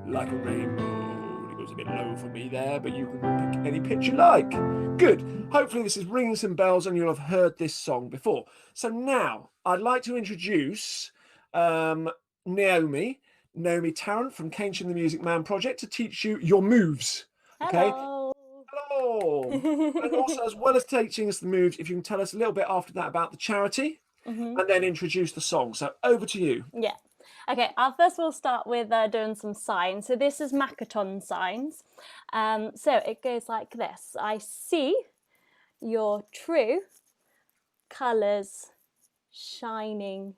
like a rainbow. It goes a bit low for me there, but you can pick any pitch you like. Good. Hopefully this is ringing some bells and you'll have heard this song before. So now I'd like to introduce Naomi Tarrant from Keynsham the Music Man Project to teach you your moves. Okay. Hello. Hello. And also, as well as teaching us the moves, if you can tell us a little bit after that about the charity and then introduce the song. So over to you. Yeah. Okay, I'll first of all start with doing some signs. So this is Makaton signs. So it goes like this. I see your true colours shining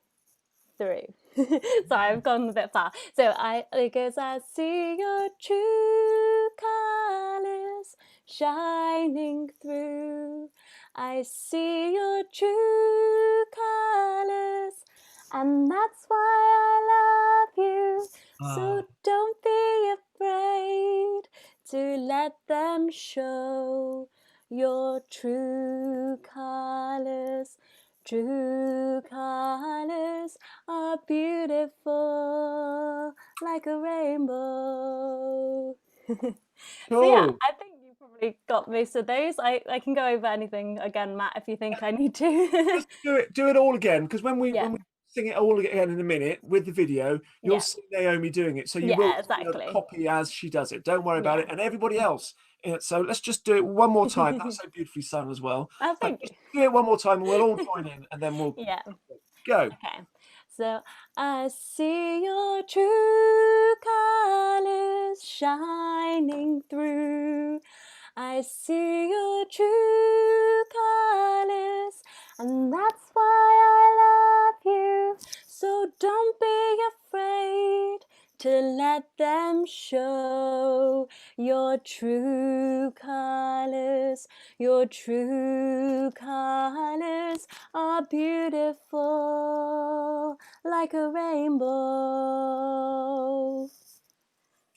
through. Sorry, I've gone a bit far. So it goes, I see your true colours shining through. I see your true colours, and that's why I love you. So don't be afraid to let them show your true colours. True colours are beautiful, like a rainbow. So yeah, I think you probably got most of those. I can go over anything again, Matt, if you think I need to. Just do it all again, because when we sing it all again in a minute with the video, you'll see Naomi doing it. So you will exactly. copy as she does it. Don't worry about it. And everybody else, So let's just do it one more time. That's so beautifully sung as well. Oh, thank you. Just do it one more time and we'll all join in and then we'll Yeah. go. Okay. So I see your true colors shining through. I see your true colors, and that's why I love you. So don't be afraid to let them show your true colors. Your true colors are beautiful like a rainbow.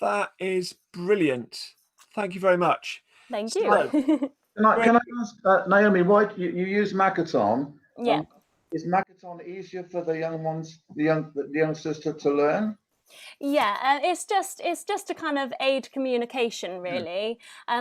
That is brilliant. Thank you very much. Thank you. Can I ask, Naomi, why you use Makaton? Yeah. Is Makaton easier for the young ones, the youngsters to learn? Yeah, it's just to kind of aid communication, really.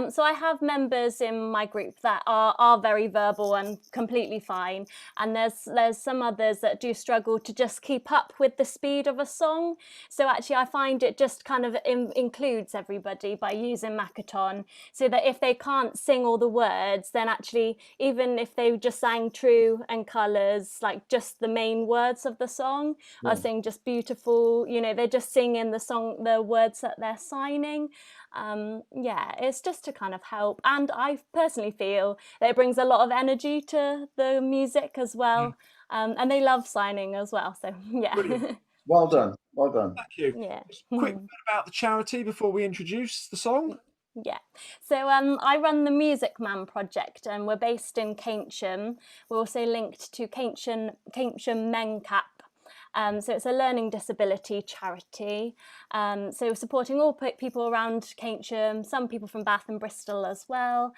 So I have members in my group that are very verbal and completely fine, and there's some others that do struggle to just keep up with the speed of a song. So actually, I find it just kind of includes everybody by using Makaton, so that if they can't sing all the words, then actually even if they just sang True and Colours, like just the main words of the song, are saying just beautiful. You know, they're just singing in the song the words that they're signing. Yeah, it's just to kind of help, and I personally feel that it brings a lot of energy to the music as well. And they love signing as well, so yeah. Brilliant. Well done, well done. Thank you. Yeah. Quick bit about the charity before we introduce the song. Yeah, so I run the Music Man project, and we're based in Keynsham. We're also linked to Keynsham MenCap. So it's a learning disability charity. So we're supporting all people around Keynsham, some people from Bath and Bristol as well.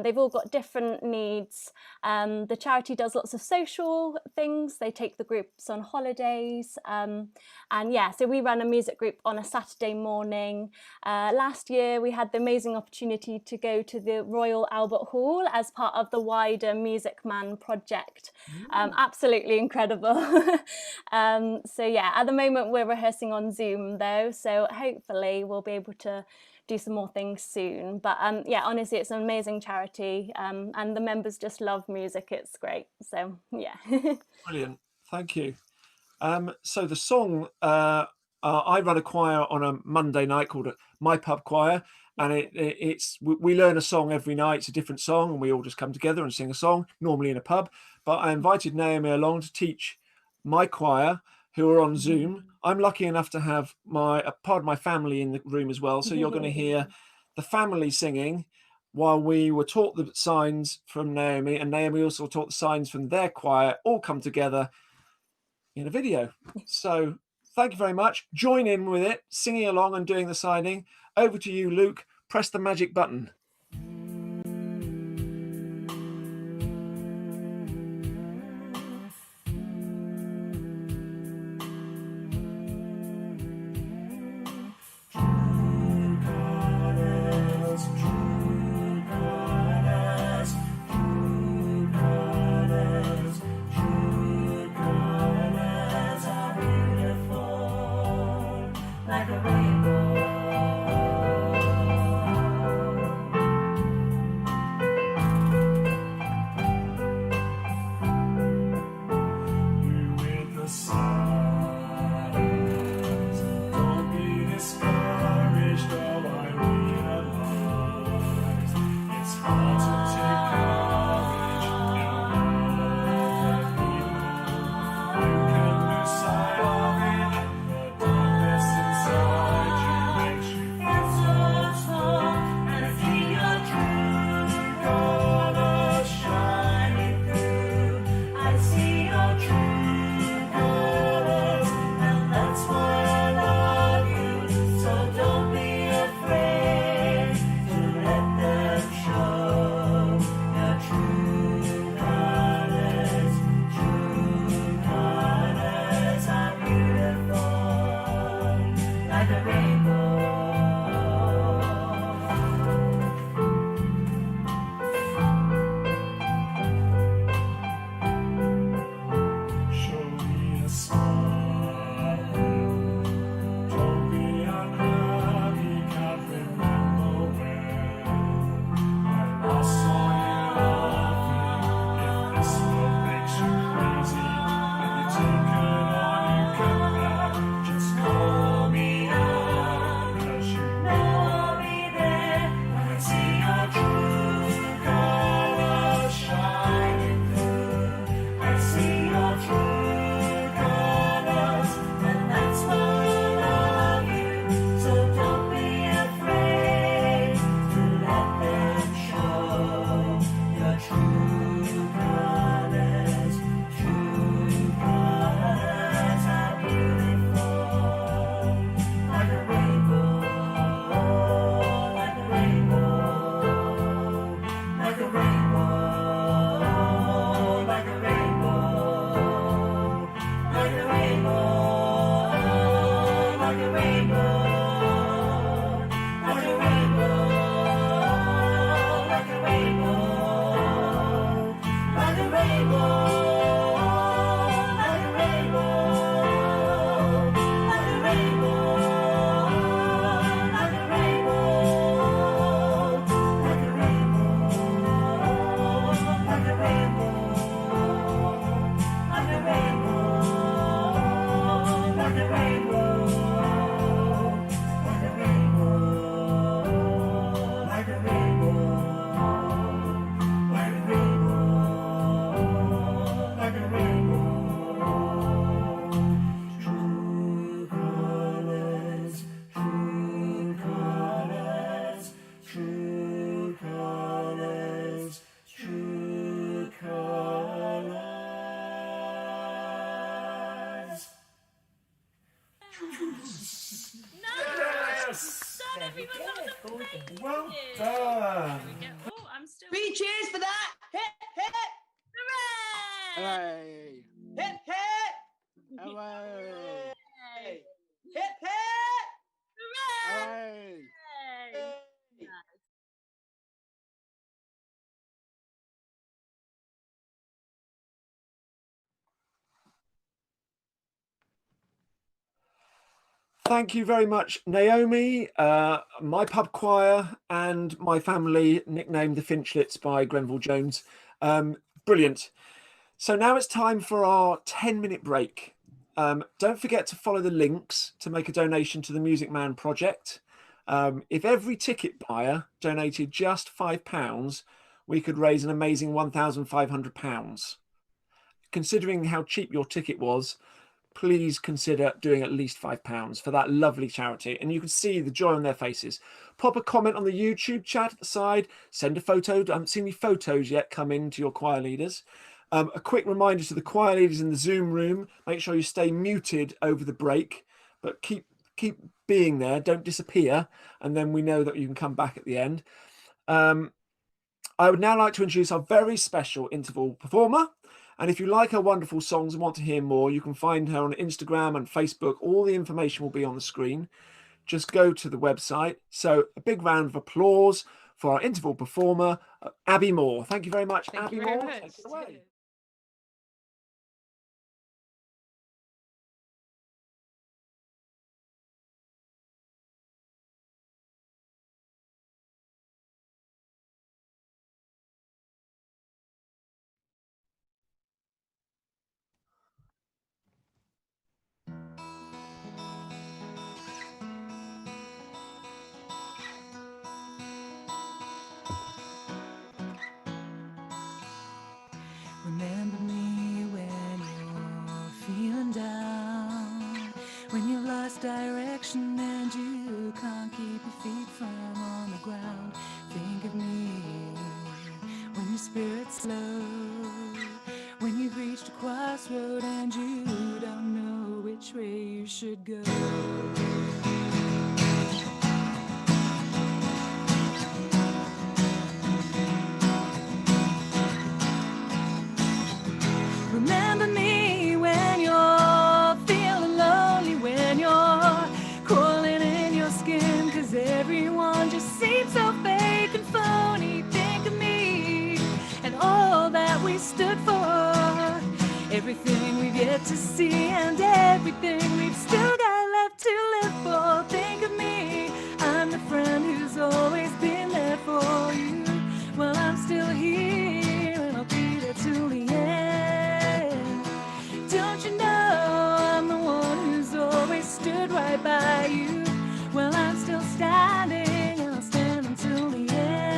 They've all got different needs. The charity does lots of social things. They take the groups on holidays. And yeah, so we run a music group on a Saturday morning. Last year we had the amazing opportunity to go to the Royal Albert Hall as part of the wider Music Man project. Absolutely incredible. So yeah, at the moment we're rehearsing on Zoom though, so hopefully we'll be able to do some more things soon. But yeah, honestly, it's an amazing charity, and the members just love music. It's great. So yeah. Brilliant. Thank you. So the song, I run a choir on a Monday night called My Pub Choir, and we learn a song every night. It's a different song, and we all just come together and sing a song, normally in a pub. But I invited Naomi along to teach my choir, who are on Zoom. I'm lucky enough to have a part of my family in the room as well. So you're going to hear the family singing while we were taught the signs from Naomi, and Naomi also taught the signs from their choir, all come together in a video. So thank you very much. Join in with it, singing along and doing the signing. Over to you, Luke. Press the magic button. Like a rainbow. Well done. Oh, I'm still. 3 cheers for that. Hip, hip. Hooray! Hip, hip. Hooray! Hip, hip. Hooray! Thank you very much, Naomi, my pub choir, and my family, nicknamed the Finchlets by Grenville Jones. Brilliant. So now it's time for our 10-minute break. Don't forget to follow the links to make a donation to the Music Man project. If every ticket buyer donated just £5, we could raise an amazing £1,500. Considering how cheap your ticket was, please consider doing at least £5 for that lovely charity. And you can see the joy on their faces. Pop a comment on the YouTube chat at the side. Send a photo. I haven't seen any photos yet come in to your choir leaders. A quick reminder to the choir leaders in the Zoom room. Make sure you stay muted over the break, but keep being there. Don't disappear. And then we know that you can come back at the end. I would now like to introduce our very special interval performer. And if you like her wonderful songs and want to hear more, you can find her on Instagram and Facebook. All the information will be on the screen. Just go to the website. So a big round of applause for our interval performer, Abby Moore. Thank you very much, Abby Moore. Take it away. Remember me when you're feeling down, when you've lost direction and you can't keep your feet firm on the ground. Think of me when your spirit's low, when you've reached a crossroad and you don't know which way you should go. Remember me when you're feeling lonely, when you're crawling in your skin, 'cause everyone just seems so fake and phony. Think of me and all that we stood for, everything we've yet to see and everything we've still got left to live for. Think of me, I'm the friend who's always been there for you. Well, I'm still here and I'll be there till the end. Don't you know I'm the one who's always stood right by you? Well, I'm still standing and I'll stand until the end.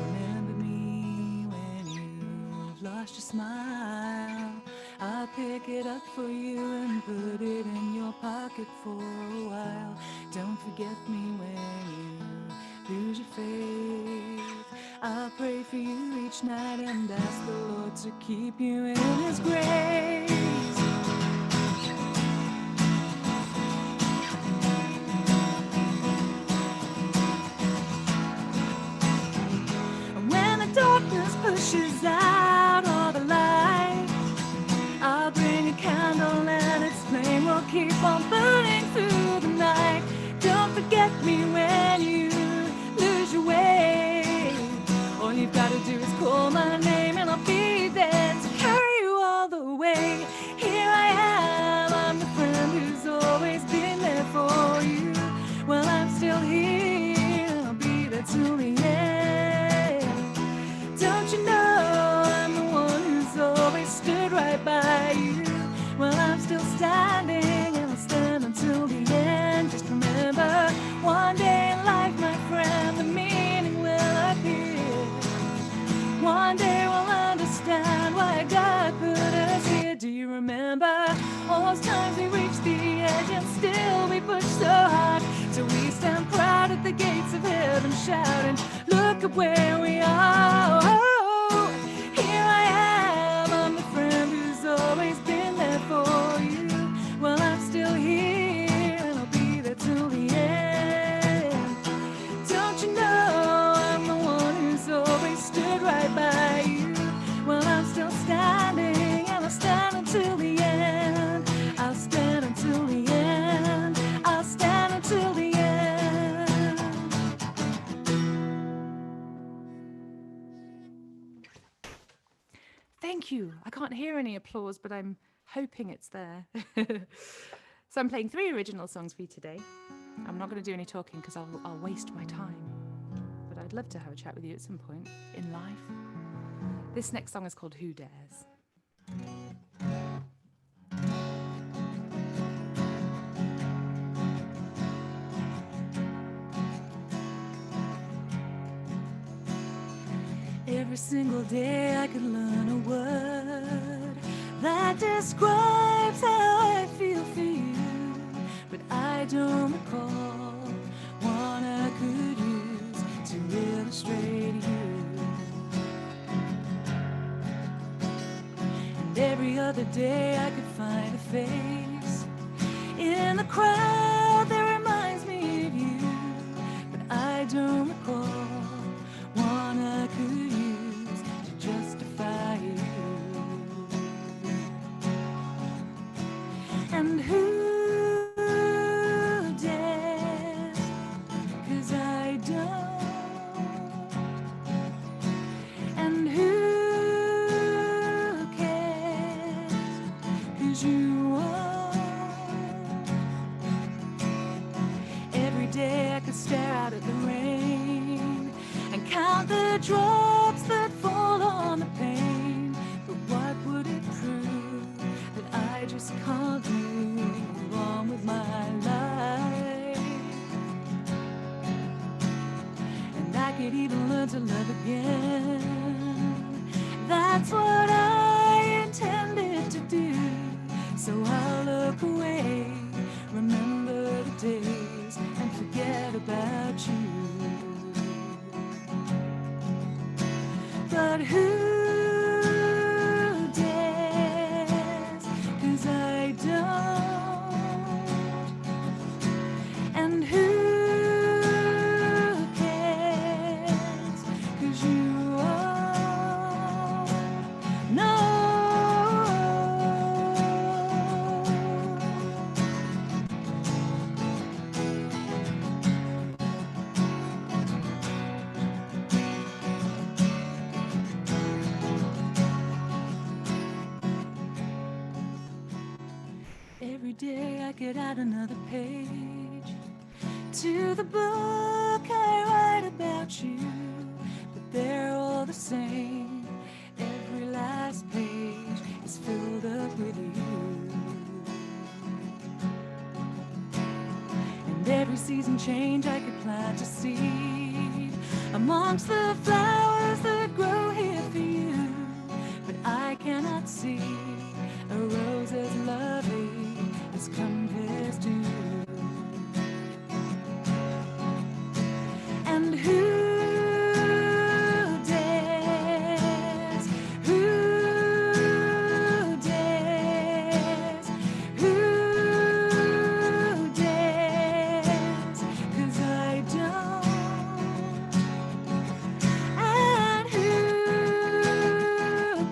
Remember me when you've lost your smile. I'll pick it up for you and put it in your pocket for a while. Don't forget me when you lose your faith. I'll pray for you each night and ask the Lord to keep you in His grace. And when the darkness pushes out all the light, I'll bring a candle and its flame will keep on burning through the night. Don't forget me when you lose your way. All you've got to do is call my name and I'll be there to carry you all the way. Here I am, I'm the friend who's always been there for you. Well, I'm still here and I'll be there till the end. Don't you know I'm the one who's always stood right by you? Well, I'm still standing and I'll stand until the end. Just remember, one day in life, my friend, the meaning will appear. One day we'll understand why God put us here. Do you remember all those times we reached the edge and still we pushed so hard? So we stand proud at the gates of heaven shouting, look at where we are. Oh, Thank you. I can't hear any applause, but I'm hoping it's there. So I'm playing 3 original songs for you today. I'm not going to do any talking because I'll waste my time. But I'd love to have a chat with you at some point in life. This next song is called Who Dares? Every single day I could learn a word that describes how I feel for you, but I don't recall one I could use to illustrate you. And every other day I could find a face in the crowd that reminds me of you, but I don't recall one I could use to justify you. And who dares? 'Cause I don't. And who cares? 'Cause you won't. Every day I could stare out at the rain and count the drops that fall on the pane. But what would it prove? That I just can't move on with my life. And I could even learn to love again. That's what I intended to do. So I'll look away, remember the days, and forget about you. But who dares? 'Cause I don't. And who cares? 'Cause you won't. No. Every day I could add another page to the book I write about you, but they're all the same. Every last page is filled up with you. And every season change I could plant a seed amongst the flowers that grow here for you, but I cannot see a rose as lovely as compares to you. And who dares? Who dares? Who dares? 'Cause I don't. And who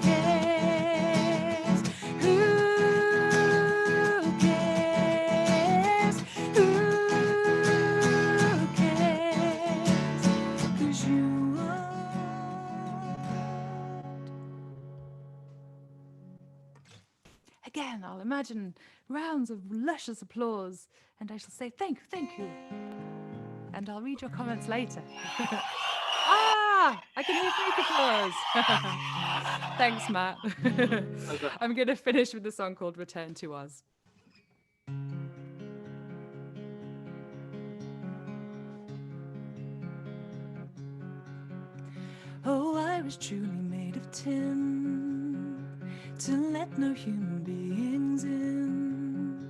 cares? Who cares? Who cares? 'Cause you won't. Again, I'll imagine rounds of luscious applause, and I shall say thank you. And I'll read your comments later. I can hear fake applause. Thanks, Matt. I'm going to finish with the song called Return to Oz. Oh, I was truly made of tin to let no human beings in.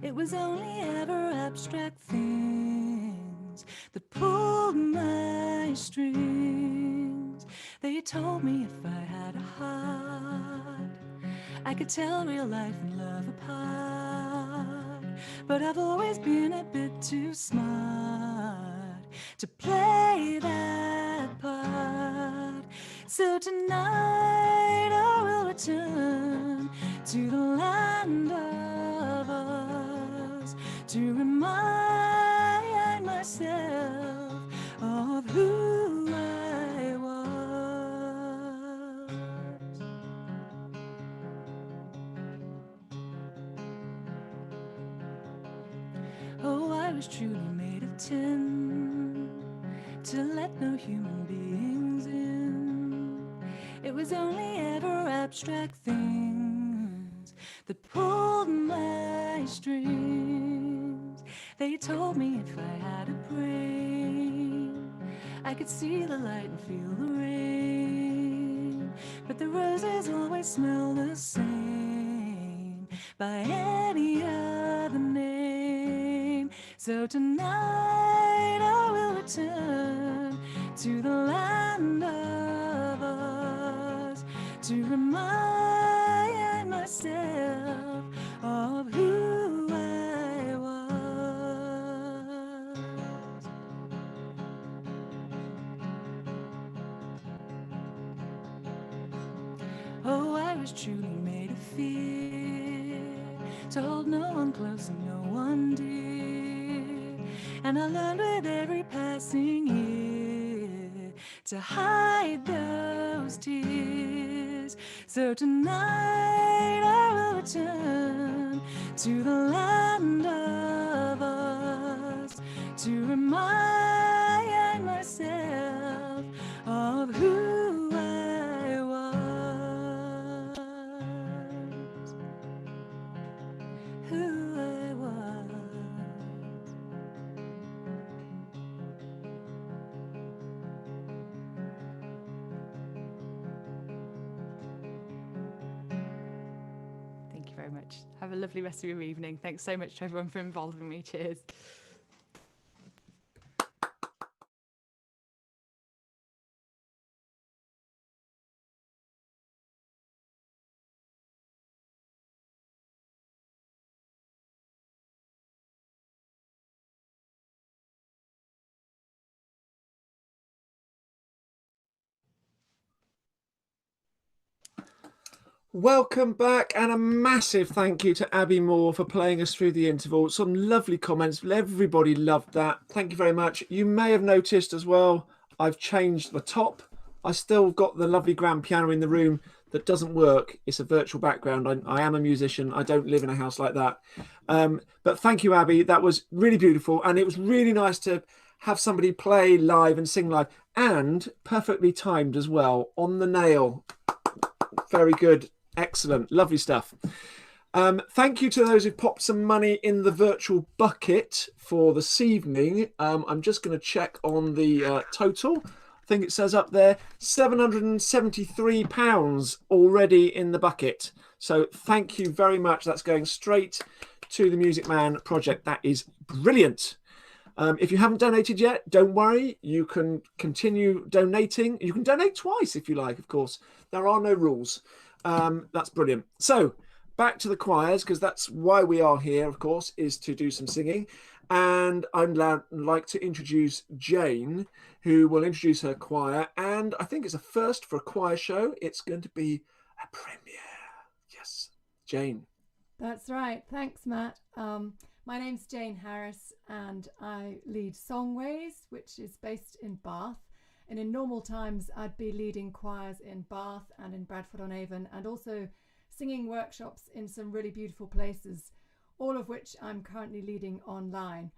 It was only ever abstract things that pulled my strings. They told me if I had a heart, I could tell real life and love apart. But I've always been a bit too smart to play that part. So tonight I will return to the land of Oz to remind myself of who I was. was truly made of tin to let no human beings in. It was only ever abstract things that pulled my strings. They told me if I had a brain, I could see the light and feel the rain. But the roses always smell the same by any other name. So tonight I will return to the land of us to remind myself of who I was. Oh, I was truly made of fear, to hold no one close and no one dear. And I learned with every passing year to hide those tears. So tonight I will return to the land of us to remind myself of who I was. Who I was. Thank you very much. Have a lovely rest of your evening. Thanks so much to everyone for involving me. Cheers. Welcome back, and a massive thank you to Abby Moore for playing us through the interval. Some lovely comments. Everybody loved that. Thank you very much. You may have noticed as well, I've changed the top. I still got the lovely grand piano in the room that doesn't work. It's a virtual background. I am a musician. I don't live in a house like that. But thank you, Abby. That was really beautiful. And it was really nice to have somebody play live and sing live, and perfectly timed as well, on the nail. Very good. Excellent. Lovely stuff. Thank you to those who've popped some money in the virtual bucket for this evening. I'm just going to check on the total. I think it says up there £773 already in the bucket. So thank you very much. That's going straight to the Music Man project. That is brilliant. If you haven't donated yet, don't worry. You can continue donating. You can donate twice if you like, of course. There are no rules. That's brilliant. So back to the choirs, because that's why we are here, of course, is to do some singing. And I'd like to introduce Jane, who will introduce her choir. And I think it's a first for a choir show. It's going to be a premiere. Yes, Jane. That's right. Thanks, Matt. My name's Jane Harris, and I lead Songways, which is based in Bath. And in normal times, I'd be leading choirs in Bath and in Bradford-on-Avon, and also singing workshops in some really beautiful places, all of which I'm currently leading online.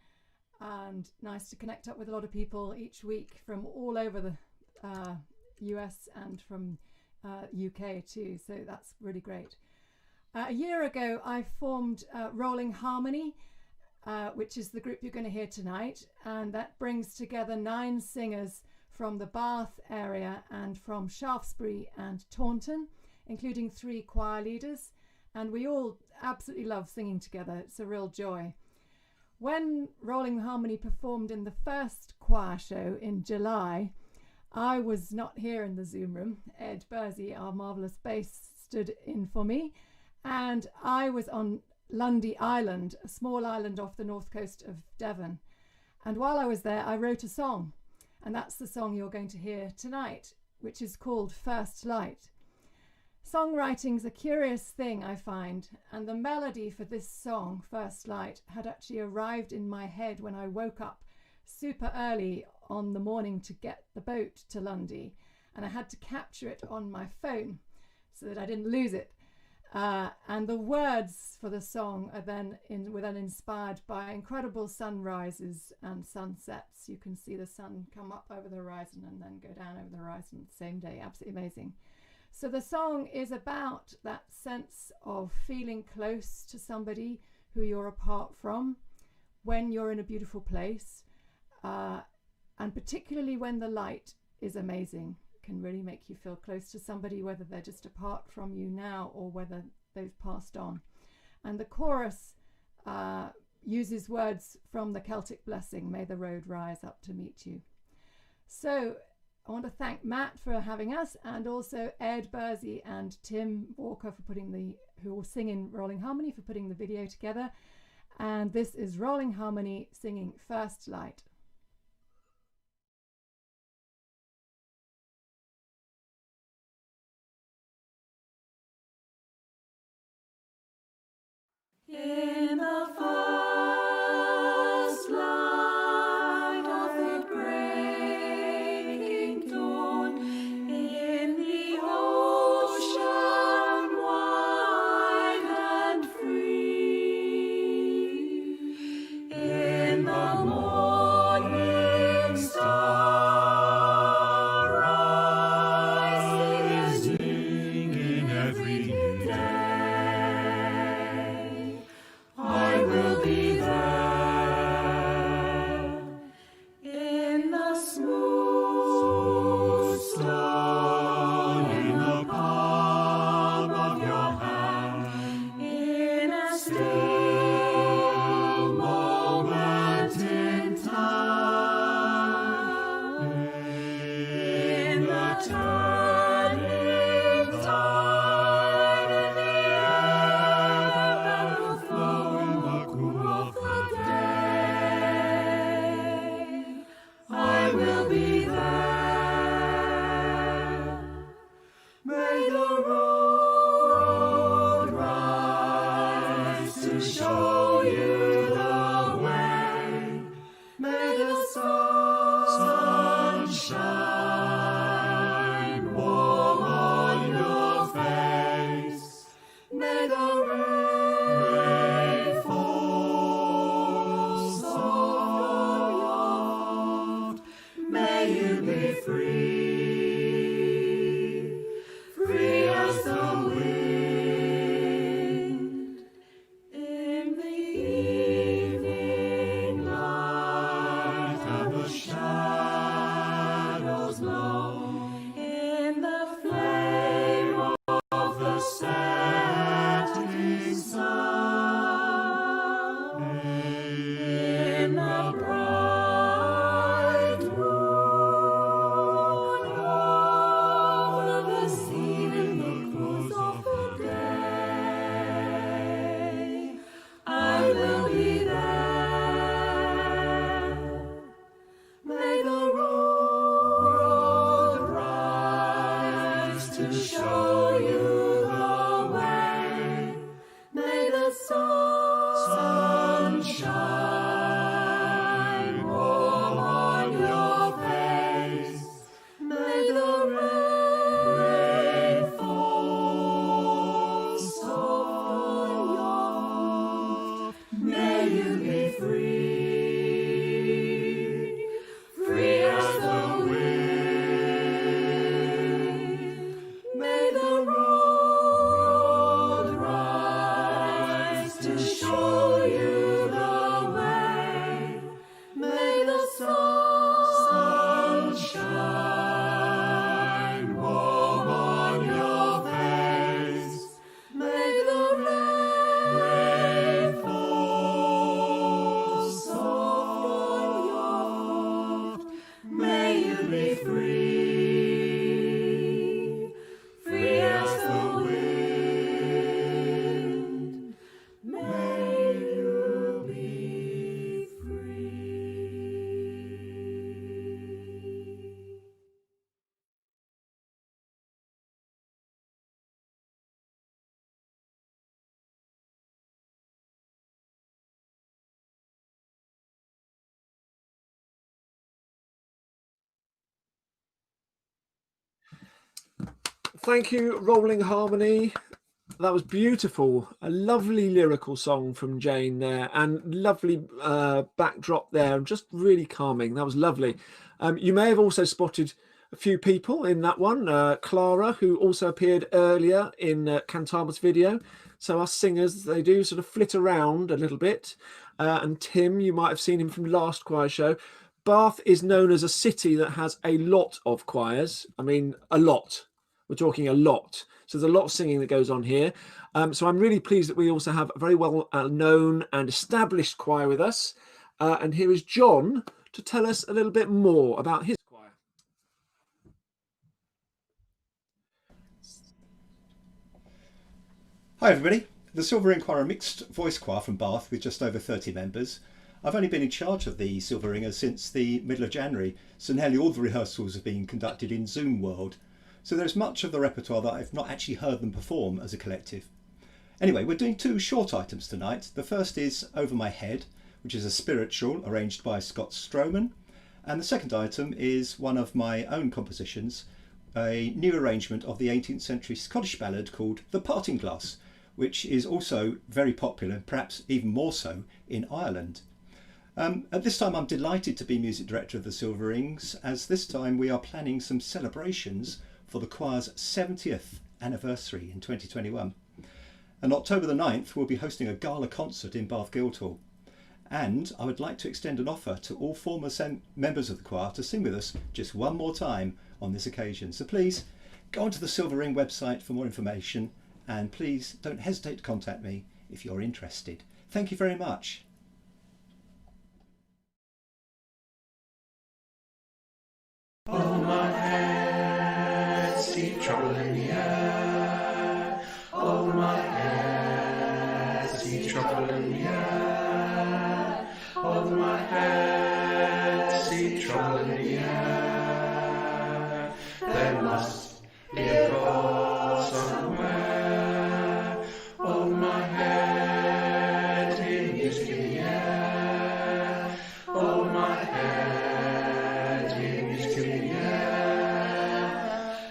And nice to connect up with a lot of people each week from all over the US and from UK too. So that's really great. A year ago, I formed Rolling Harmony, which is the group you're going to hear tonight. And that brings together 9 singers from the Bath area and from Shaftesbury and Taunton, including 3 choir leaders. And we all absolutely love singing together. It's a real joy. When Rolling Harmony performed in the first choir show in July, I was not here in the Zoom room. Ed Bursey, our marvellous bass, stood in for me. And I was on Lundy Island, a small island off the north coast of Devon. And while I was there, I wrote a song. And that's the song you're going to hear tonight, which is called First Light. Songwriting's a curious thing, I find, and the melody for this song, First Light, had actually arrived in my head when I woke up super early on the morning to get the boat to Lundy, and I had to capture it on my phone so that I didn't lose it. And the words for the song are then were then inspired by incredible sunrises and sunsets. You can see the sun come up over the horizon and then go down over the horizon the same day. Absolutely amazing. So the song is about that sense of feeling close to somebody who you're apart from when you're in a beautiful place, and particularly when the light is amazing. It can really make you feel close to somebody, whether they're just apart from you now or whether they've passed on. And the chorus uses words from the Celtic blessing, "May the road rise up to meet you." So I want to thank Matt for having us, and also Ed Bursey and Tim Walker for who will sing in Rolling Harmony, for putting the video together. And this is Rolling Harmony singing First Light. In the first light of the breaking dawn, in the ocean wide and free, in the morning star rising in every new day. I will be there in the smooth stone, in the palm of your hand, in a still moment in time, in the turning tide in the air that will flow in the cool of the day. I will be there. May the road rise to show you the way. May the sun shine warm on your face. May the rain fall soft. May you be free, free as the wind. In the evening light and the shadows long, in the flame of the setting sun, in the bright moon over the scene in the close of the day, I will be there. May the road rise to show you the way. May the sun shine warm on your face. May the rain fall soft. May you be free, free as the wind. May the road rise to show you the way. May the sun shine warm on your face. May the rain fall soft. May you be free, free as the wind. May you be free. Thank you, Rolling Harmony. That was beautiful. A lovely lyrical song from Jane there, and lovely backdrop there, and just really calming. That was lovely. You may have also spotted a few people in that one. Clara, who also appeared earlier in Cantaba's video. So our singers, they do sort of flit around a little bit. And Tim, you might have seen him from last choir show. Bath is known as a city that has a lot of choirs. I mean, a lot. We're talking a lot. So there's a lot of singing that goes on here. So I'm really pleased that we also have a very well known and established choir with us. And here is John to tell us a little bit more about his choir. Hi everybody, the Silver Ring Choir, a mixed voice choir from Bath with just over 30 members. I've only been in charge of the Silver Ringers since the middle of January, so nearly all the rehearsals have been conducted in Zoom world. So there's much of the repertoire that I've not actually heard them perform as a collective. Anyway, we're doing two short items tonight. The first is Over My Head, which is a spiritual arranged by Scott Stroman. And the second item is one of my own compositions, a new arrangement of the 18th century Scottish ballad called The Parting Glass, which is also very popular, perhaps even more so, in Ireland. At this time I'm delighted to be music director of the Silver Rings, as this time we are planning some celebrations for the choir's 70th anniversary in 2021. On October the 9th we'll be hosting a gala concert in Bath Guildhall. And I would like to extend an offer to all former members of the choir to sing with us just one more time on this occasion. So please go onto the Silver Ring website for more information, and please don't hesitate to contact me if you're interested. Thank you very much. Hold my head, see trouble in the air. Hold my head, see trouble in the air. Hold my head, see trouble in the air. There must be a God somewhere. Hold my head in music in the air. Hold my head in music in the air.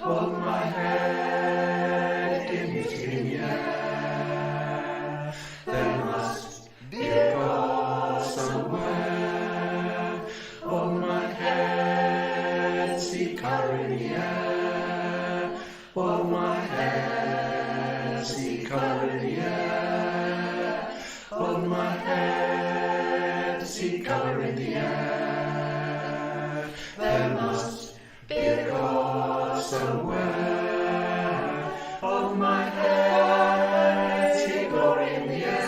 Hold my head in music in the air. There must be a God somewhere. Hold my head, see color in the air. Hold my head, see color in the air. Hold my head, see color in the air. There must be a God somewhere. Hold my head, see glory in the air.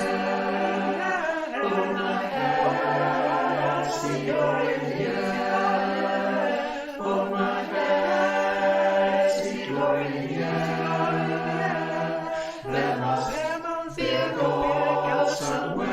Hold my head, see glory in the air. Hold my head, see glory in the air. There must be a God somewhere.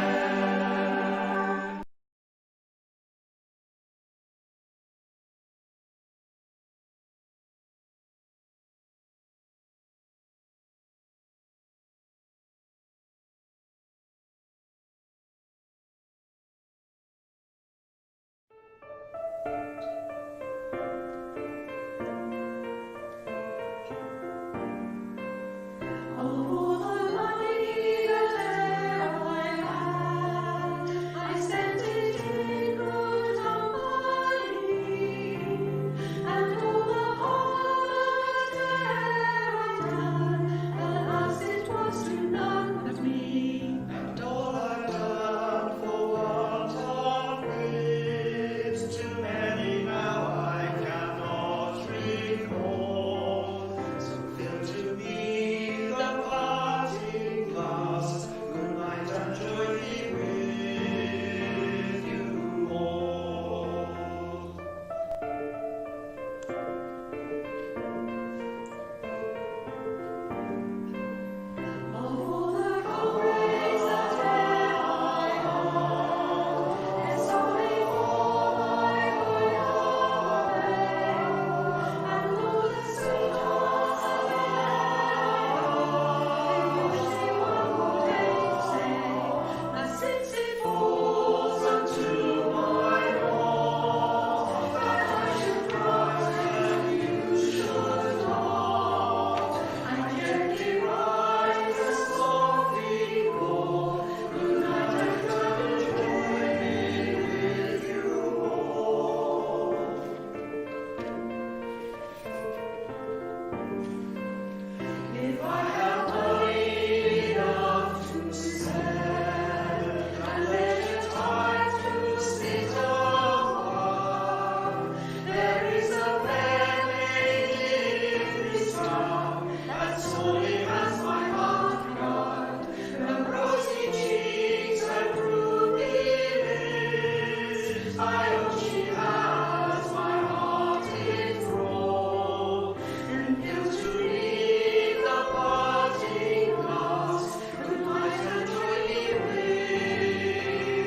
I know she has my heart in thrall, and feels to leave the parting glass. Good night and joy be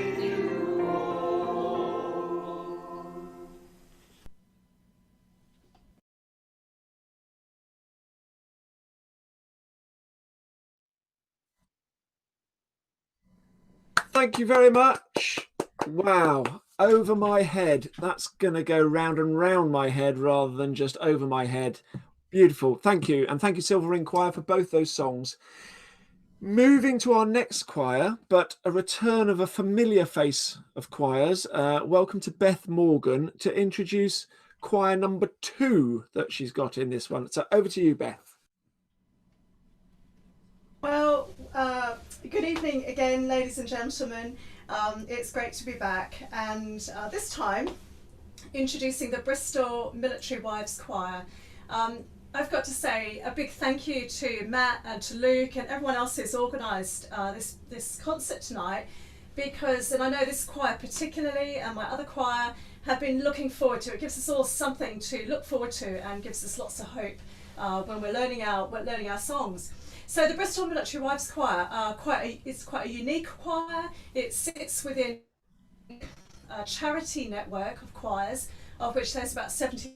with you all. Thank you very much. Wow, over my head. That's going to go round and round my head rather than just over my head. Beautiful. Thank you. And thank you, Silver Ring Choir, for both those songs. Moving to our next choir, but a return of a familiar face of choirs. Welcome to Beth Morgan to introduce choir number 2 that she's got in this one. So over to you, Beth. Well, good evening again, ladies and gentlemen. It's great to be back, and this time introducing the Bristol Military Wives Choir. I've got to say a big thank you to Matt and to Luke and everyone else who's organised this concert tonight, because, and I know this choir particularly and my other choir have been looking forward to it. It gives us all something to look forward to and gives us lots of hope when we're learning our songs. So the Bristol Military Wives Choir is quite a unique choir. It sits within a charity network of choirs, of which there's about 70.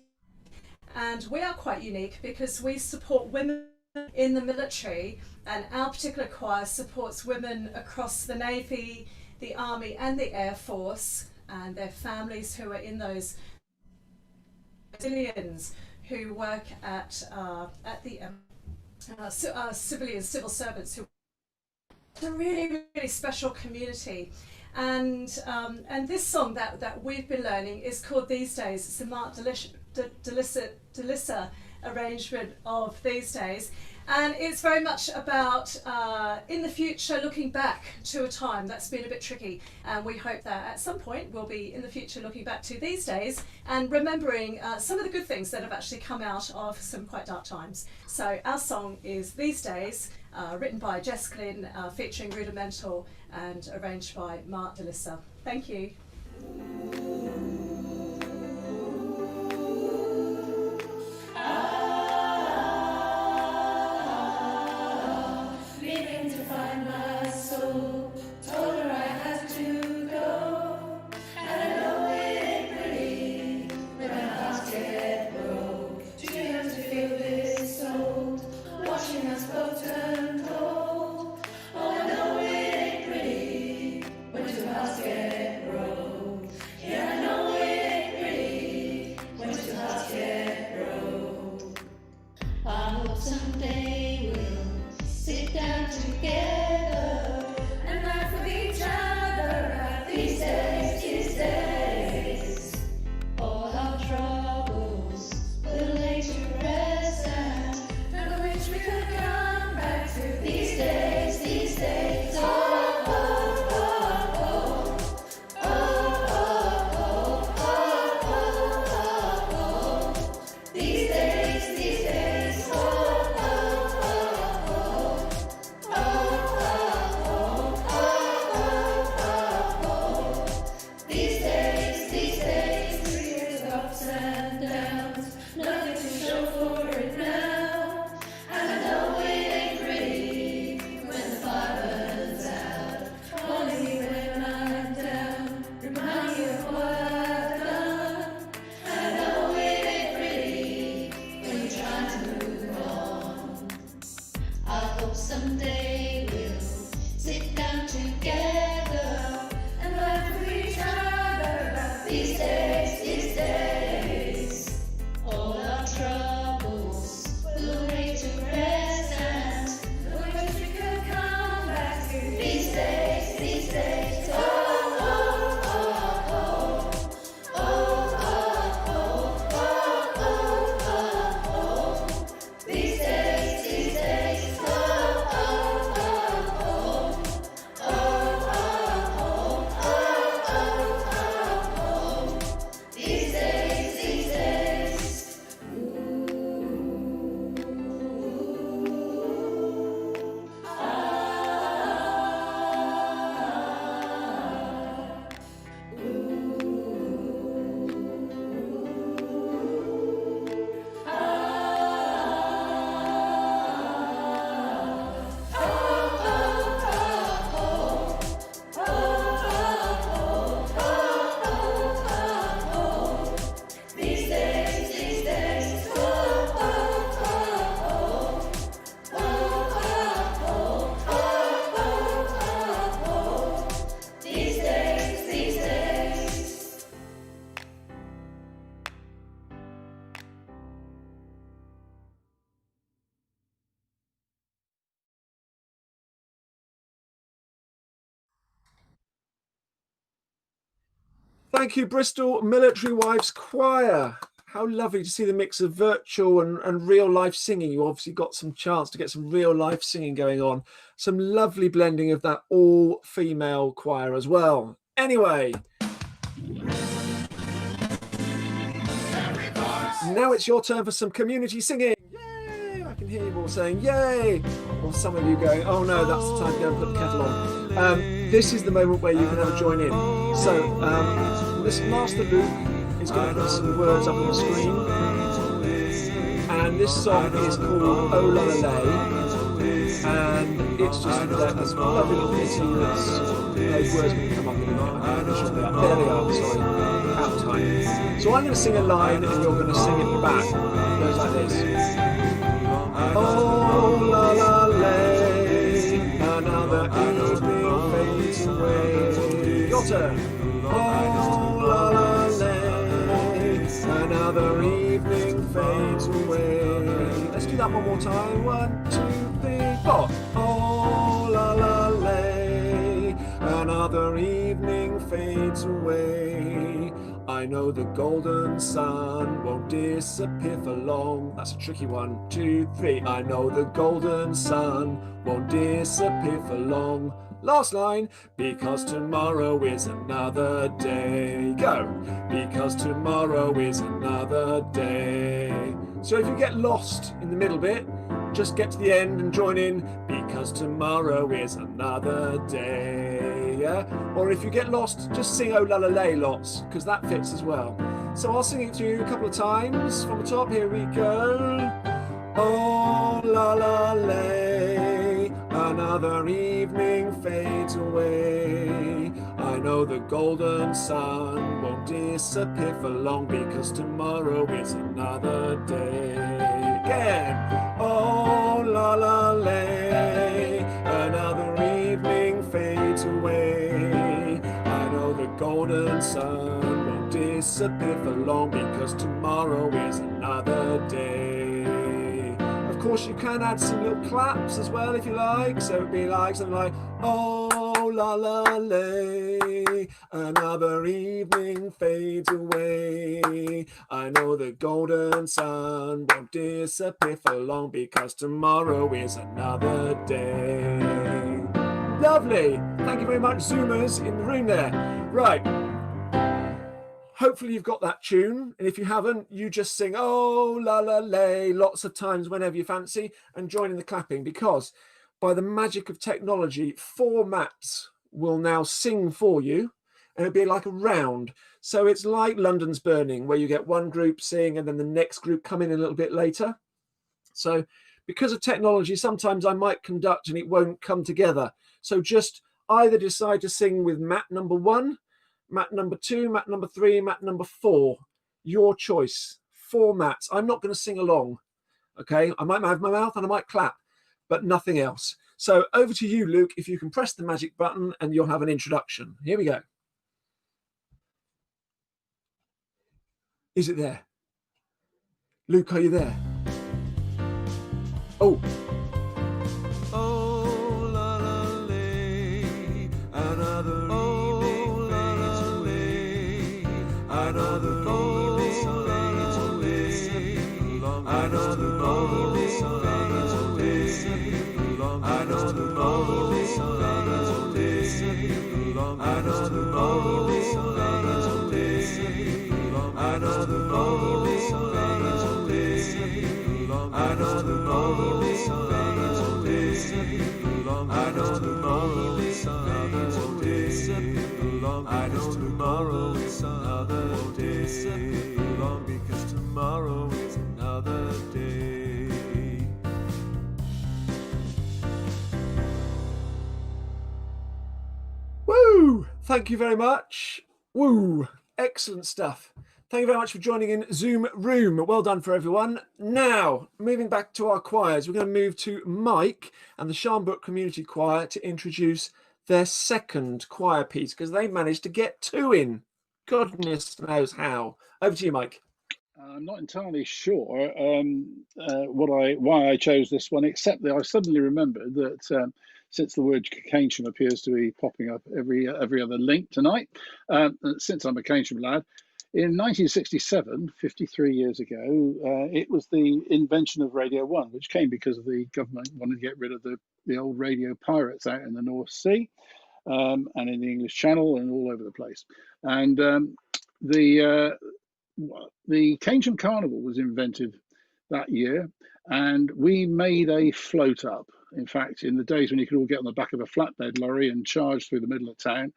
And we are quite unique because we support women in the military, and our particular choir supports women across the Navy, the Army and the Air Force, and their families who are in those civilians who work at the civil servants who are a really, really special community. And this song that we've been learning is called These Days. It's the Mark Delissa arrangement of These Days. And it's very much about, in the future, looking back to a time that's been a bit tricky. And we hope that at some point we'll be in the future looking back to these days and remembering some of the good things that have actually come out of some quite dark times. So our song is These Days, written by Jess Glynn, featuring Rudimental, and arranged by Mark Delissa. Thank you. Leaving to find my soul, told her I had to go, and I know it ain't pretty when my heart get broke. Too young to feel this old, watching us both turn cold. Oh, I know it ain't pretty when two hearts get broke. Yeah, I know it ain't pretty when two hearts get broke. I hope someday we'll sit down together and laugh with each other. These days, all our troubles will lay to rest, and I wish we could come back to these days, these days. Oh, oh, oh, oh, oh, oh, oh, oh, oh. These days, these days. Oh, oh, oh, oh, oh, oh, oh, oh. These days, 3 years of ups and downs, nothing to show for it now. And I know it ain't pretty when the fire burns out. Calling me when I'm down, remind me of what I've done. And I know it ain't pretty when you're trying to move on. I hope someday we'll sit down together and laugh with each other. These days, all our troubles will lay to rest, and I wish we could come back to these days, these days. Oh, oh, oh, oh, oh, oh, oh, oh, oh, oh. These days, oh, oh, oh, oh, oh, oh, oh, oh, oh, oh, oh. Thank you, Bristol Military Wives Choir. How lovely to see the mix of virtual and real life singing. You obviously got some chance to get some real life singing going on. Some lovely blending of that all female choir as well. Anyway, now it's your turn for some community singing. Yay! I can hear you all saying yay. Or some of you going, oh no, that's the time to go and put the kettle on. This is the moment where you can have a join in. So this Master Luke is going to put some words up on the screen, and this song is called Oh La La Lay, and it's just a lovely little pity that those words can come up in a minute. There they are, sorry, out of time. So I'm going to sing a line and you're going to sing it back. It goes like this. Oh la la lay, another evening fades away. Your turn. Oh la la lay, another evening fades away. Let's do that one more time. 1, 2, 3, 4. Oh la la lay, another evening fades away. I know the golden sun won't disappear for long. That's a tricky one. 2, 3. I know the golden sun won't disappear for long. Last line. Because tomorrow is another day. Go. Because tomorrow is another day. So if you get lost in the middle bit, just get to the end and join in. Because tomorrow is another day. Yeah? Or if you get lost, just sing Oh La La Lay lots, because that fits as well. So I'll sing it to you a couple of times from the top. Here we go. Oh la la lay, another evening fades away. I know the golden sun won't disappear for long, because tomorrow is another day. Again. Oh la la lay, another evening fades away. I know the golden sun won't disappear for long, because tomorrow is another day. Of course, you can add some little claps as well if you like. So it'd be like something like, oh la la lay, another evening fades away. I know the golden sun won't disappear for long, because tomorrow is another day. Lovely. Thank you very much, Zoomers in the room there. Right. Hopefully you've got that tune, and if you haven't, you just sing oh la la lay lots of times whenever you fancy, and join in the clapping, because by the magic of technology, 4 mats will now sing for you, and it'll be like a round. So it's like London's Burning, where you get one group sing and then the next group come in a little bit later. So because of technology, sometimes I might conduct and it won't come together. So just either decide to sing with mat number 1, mat number 2, mat number 3, mat number 4. Your choice. 4 mats. I'm not going to sing along. Okay, I might have my mouth and I might clap, but nothing else. So over to you, Luke, if you can press the magic button and you'll have an introduction. Here we go. Is it there? Luke, are you there? Oh. Oh la la lay, another evening fades away. Another evening fades away. Another evening fades away. Another evening fades away. Another evening fades away. Another evening fades away. I know the morrow is another day. I know the morrow is another day. I know tomorrow is another day. Because tomorrow is another day. Woo! Thank you very much. Woo! Excellent stuff. Thank you very much for joining in Zoom Room. Well done for everyone. Now, moving back to our choirs, we're going to move to Mike and the Sharnbrook Community Choir to introduce their second choir piece, because they managed to get 2 in. Goodness knows how. Over to you, Mike. I'm not entirely sure why I chose this one, except that I suddenly remembered that since the word Keynsham appears to be popping up every other link tonight, since I'm a Keynsham lad, in 1967, 53 years ago, it was the invention of Radio 1, which came because of the government wanted to get rid of the old radio pirates out in the North Sea and in the English Channel and all over the place. And the Keynsham Carnival was invented that year, and we made a float up. In fact, in the days when you could all get on the back of a flatbed lorry and charge through the middle of town,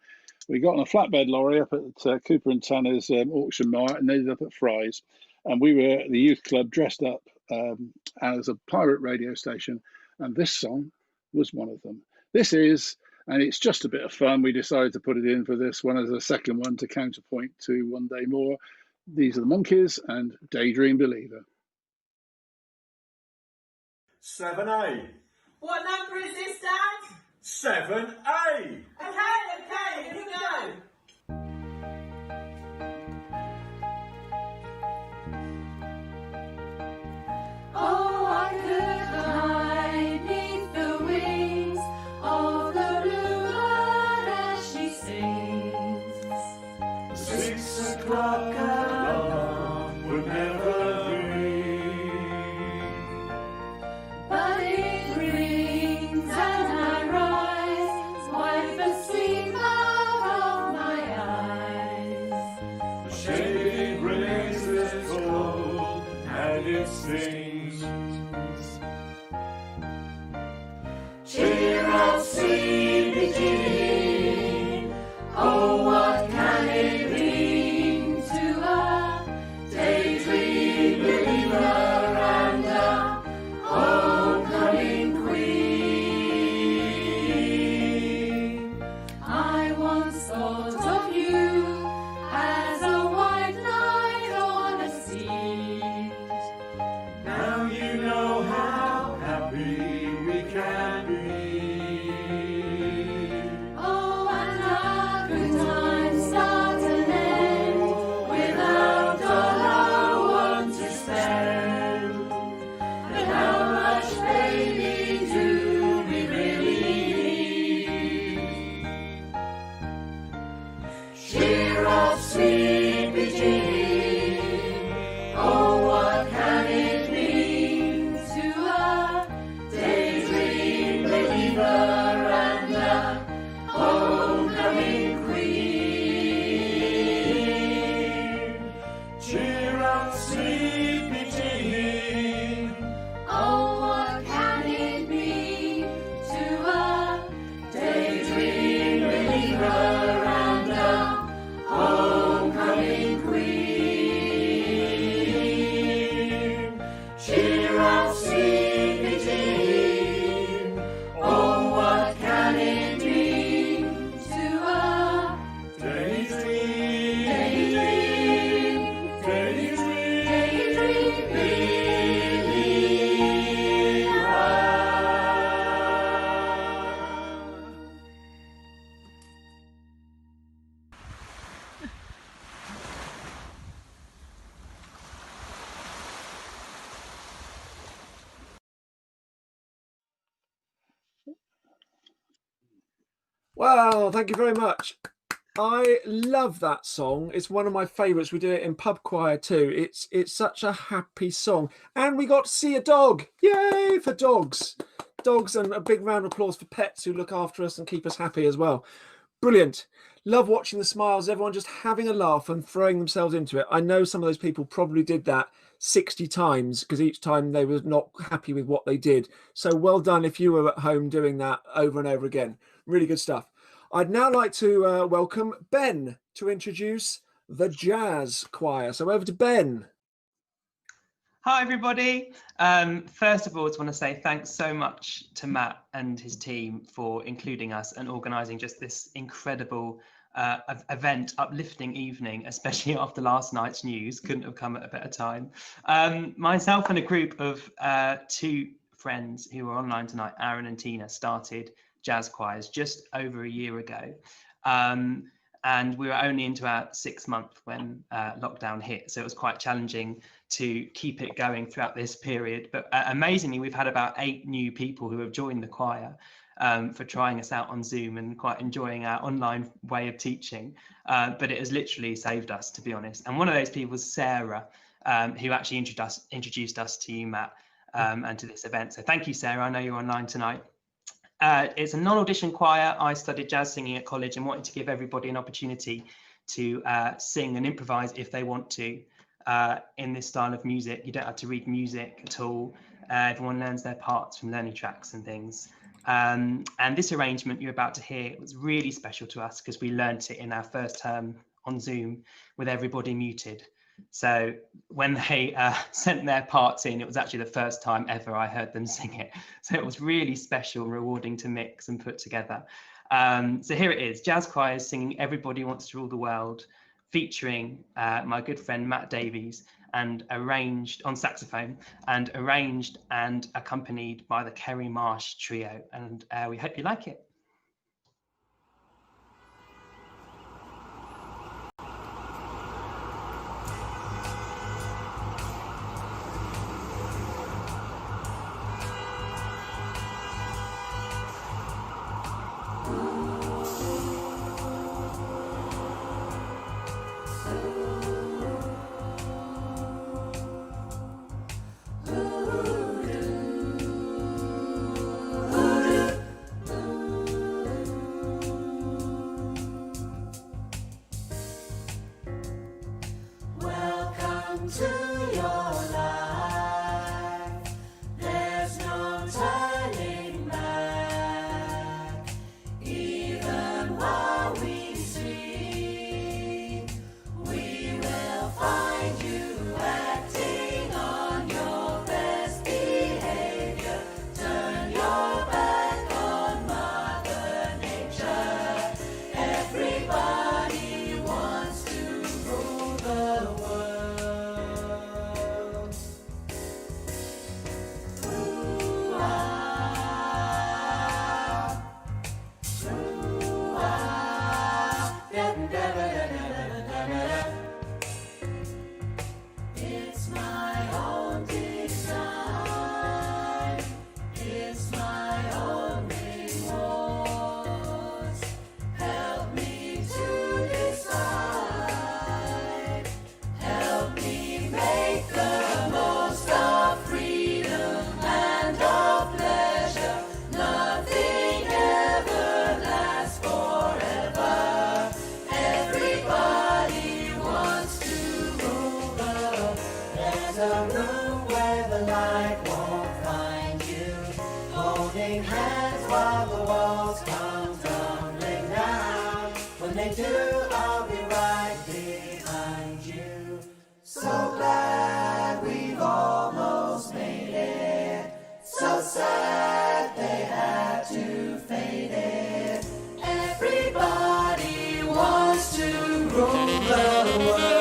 we got on a flatbed lorry up at Cooper and Tanner's auction mart and ended up at Fry's. And we were at the youth club dressed up as a pirate radio station, and this song was one of them. This is, and it's just a bit of fun. We decided to put it in for this one as a second one to counterpoint to One Day More. These are the Monkeys and Daydream Believer. 7A. What number is this, Dad? 7A. Okay, here we go. Oh, I could hide neath the wings of the bluebird as she sings. 6 o'clock alarm would never ring. But it rings and I rise, wipe the sleep out of my eyes. The shade brings its cold and it sings. Cheer up, sleepy Jean. Oh, what can it mean to a daydream believer and a homecoming queen? I once thought of you as a white knight on a steed. Now you know how happy we can be. Oh, and how good times start and end without dollar one to spend. But how much, baby, do we really need? Cheer up, sleepy Jean. Oh, what can it mean to a daydream believer and a homecoming queen? Cheer up, sleepy Jean. Oh, what can it mean to a daydream believer and a homecoming queen? Cheer up, sleepy Jean. Oh, what can it mean to a Daydream, daydream, daydream, Wow, thank you very much. I love that song. It's one of my favourites. We do it in pub choir too. It's such a happy song. And we got to see a dog. Yay for dogs. Dogs, and a big round of applause for pets who look after us and keep us happy as well. Brilliant. Love watching the smiles, everyone just having a laugh and throwing themselves into it. I know some of those people probably did that 60 times because each time they were not happy with what they did. So well done if you were at home doing that over and over again. Really good stuff. I'd now like to welcome Ben to introduce the jazz choir. So over to Ben. Hi everybody. First of all, I just want to say thanks so much to Matt and his team for including us and organising just this incredible event, uplifting evening, especially after last night's news. Couldn't have come at a better time. Myself and a group of 2 friends who are online tonight, Aaron and Tina, started jazz choirs just over a year ago. And we were only into our 6th month when lockdown hit. So it was quite challenging to keep it going throughout this period. But amazingly, we've had about 8 new people who have joined the choir. for trying us out on Zoom and quite enjoying our online way of teaching. But it has literally saved us, to be honest. And one of those people was Sarah, who actually introduced us to you, Matt, and to this event. So thank you, Sarah. I know you're online tonight. It's a non-audition choir. I studied jazz singing at college and wanted to give everybody an opportunity to sing and improvise if they want to in this style of music. You don't have to read music at all. Everyone learns their parts from learning tracks and things. And this arrangement you're about to hear was really special to us because we learnt it in our first term on Zoom with everybody muted. So when they sent their parts in, it was actually the first time ever I heard them sing it. So it was really special and rewarding to mix and put together. So here it is, jazz choirs singing Everybody Wants to Rule the World, featuring my good friend Matt Davies, and arranged on saxophone, and arranged and accompanied by the Kerry Marsh Trio. And we hope you like it. Welcome to your life. There's no turning back. Even while we sleep, we will find you acting on your best behavior. Turn your back on Mother Nature. Everybody wants to rule the world. It's my own design. It's my own rewards. Help me to decide. Help me make the most of freedom and of pleasure. Nothing ever lasts forever. Everybody wants to rule the world. There's a room where the light won't find you. Holding hands while the walls come tumbling down. When they do, I'll be right behind you. So glad we've almost made it. So sad they had to fade it. Everybody wants to rule the world.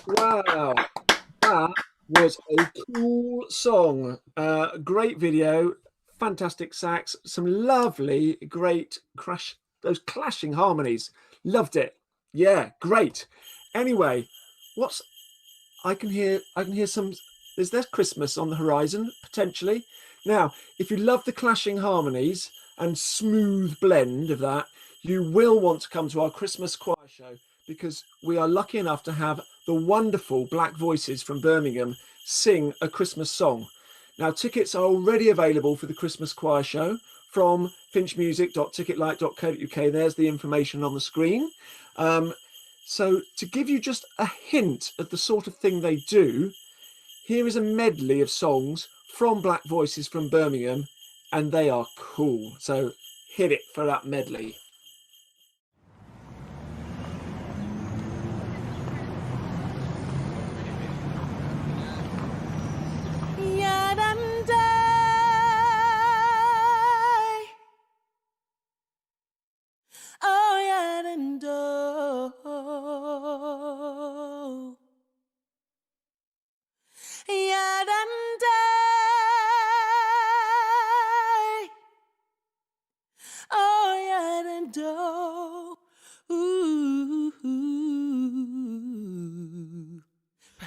Wow, that was a cool song. Great video, fantastic sax, some lovely, great those clashing harmonies. Loved it. Yeah, great. Anyway, I can hear some. There's Christmas on the horizon potentially. Now, if you love the clashing harmonies and smooth blend of that, you will want to come to our Christmas choir show, because we are lucky enough to have the wonderful Black Voices from Birmingham sing a Christmas song. Now, tickets are already available for the Christmas choir show from finchmusic.ticketlight.co.uk. There's the information on the screen. So to give you just a hint of the sort of thing they do, here is a medley of songs from Black Voices from Birmingham, and they are cool. So hit it for that medley. Oh, yeah, and oh, yeah, and oh, yeah, and oh, ooh.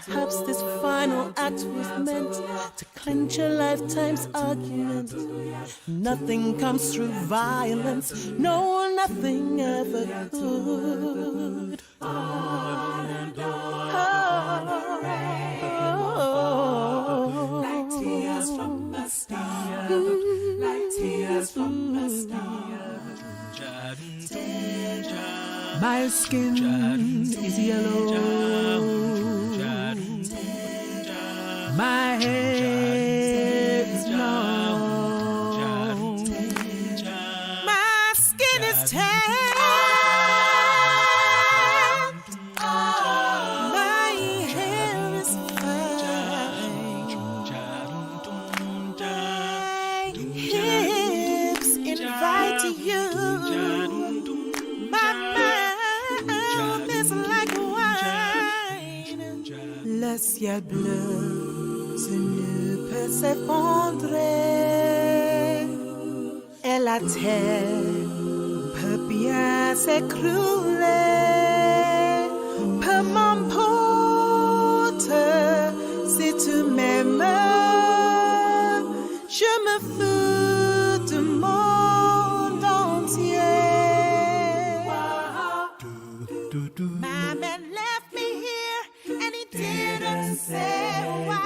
Perhaps this final act was meant to clinch a lifetime's argument. Nothing comes through violence, no, nothing ever could. Like tears from a star, like tears from a star. My skin is yellow, my hair is long, my skin is tan, my hair is fine, my hips invite you, my mouth is like wine. Le ciel bleu se ne peut s'effondrer, et la terre peut bien s'écrouler. Peu m'importe si tu m'aimes, je me fous du monde entier. My man left me here and he didn't say why.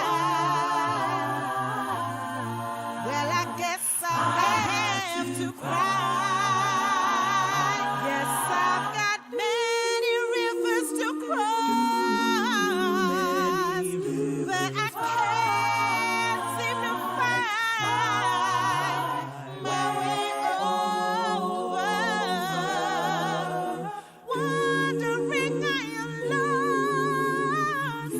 Well, I guess I'll have to cry. Yes, I've got many rivers to cross, but I can't seem to find my way over. Wondering I am lost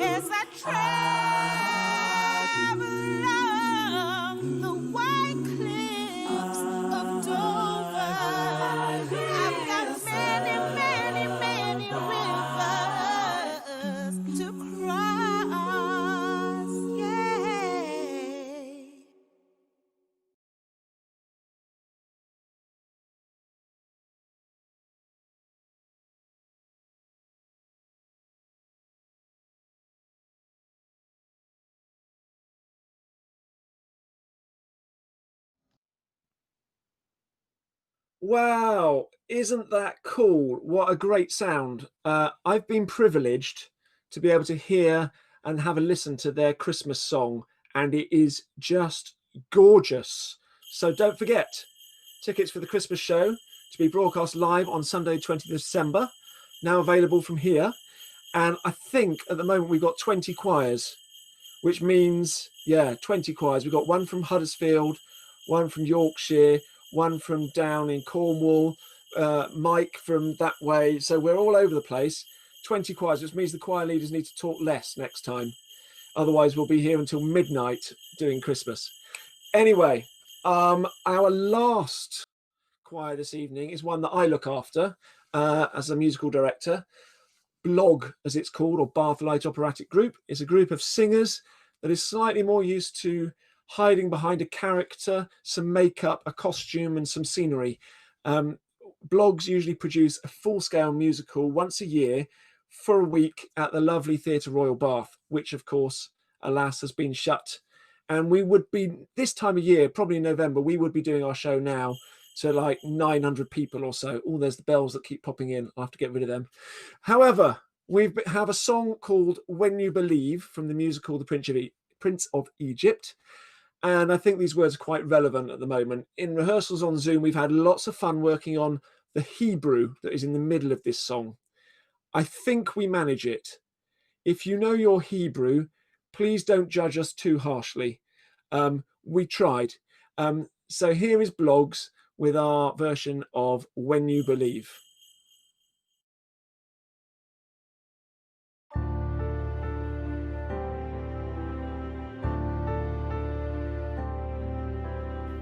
as I travel along the white cliffs of Dover. I've got many, many, many rivers to cross. Yeah. Wow, isn't that cool? What a great sound. I've been privileged to be able to hear and have a listen to their Christmas song, and it is just gorgeous. So don't forget, tickets for the Christmas show to be broadcast live on Sunday 20th of December, now available from here. And I think at the moment we've got 20 choirs, which means, 20 choirs. We've got one from Huddersfield, one from Yorkshire, one from down in Cornwall, Mike from that way. So we're all over the place. 20 choirs, which means the choir leaders need to talk less next time. Otherwise, we'll be here until midnight doing Christmas. Anyway, our last choir this evening is one that I look after as a musical director. Blog, as it's called, or Bath Light Operatic Group, is a group of singers that is slightly more used to hiding behind a character, some makeup, a costume, and some scenery. Blogs usually produce a full-scale musical once a year for a week at the lovely Theatre Royal Bath, which, of course, alas, has been shut. And we would be, this time of year, probably in November, we would be doing our show now to like 900 people or so. Oh, there's the bells that keep popping in. I'll have to get rid of them. However, we have a song called When You Believe from the musical The Prince of Egypt. And I think these words are quite relevant at the moment. In rehearsals on Zoom, we've had lots of fun working on the Hebrew that is in the middle of this song. I think we manage it. If you know your Hebrew, please don't judge us too harshly. We tried. So here is Blogs with our version of When You Believe.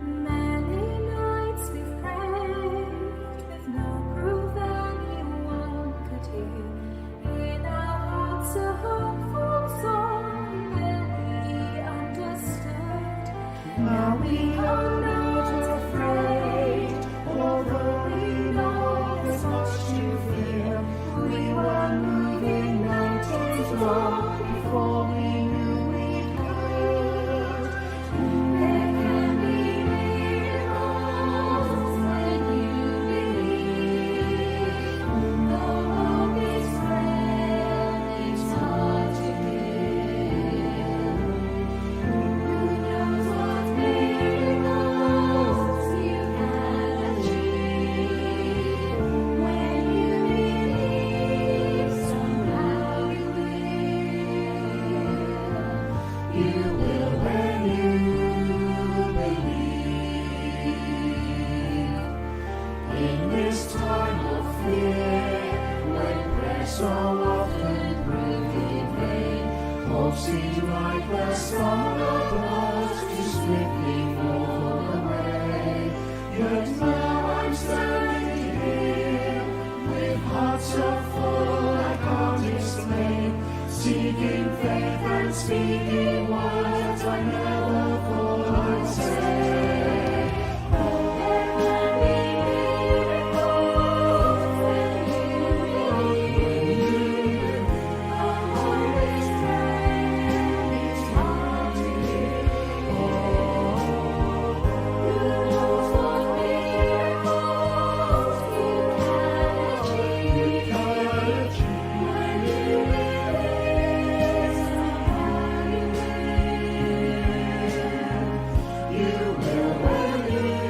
Many nights we've prayed with no proof anyone could hear. In our hearts a hopeful song that we understood. Now we are not afraid, although we know there's much to fear. We were moving mountains long before we knew we could. There can be miracles when you believe. Though hope is frail, it's hard to give. Who knows what miracles you can achieve? When you believe, somehow you will. You will when you believe. In this time of fear, when prayer so often proved in vain, hope seems like the storm about to swiftly fall away. Yet now I'm standing here with hearts so full I can't explain, seeking faith and speaking words I never thought I'd say. There can be miracles when you believe. The hope is frail, it's hard to give. Who knows what miracles you can achieve? When you believe, somehow you will. You will when you believe.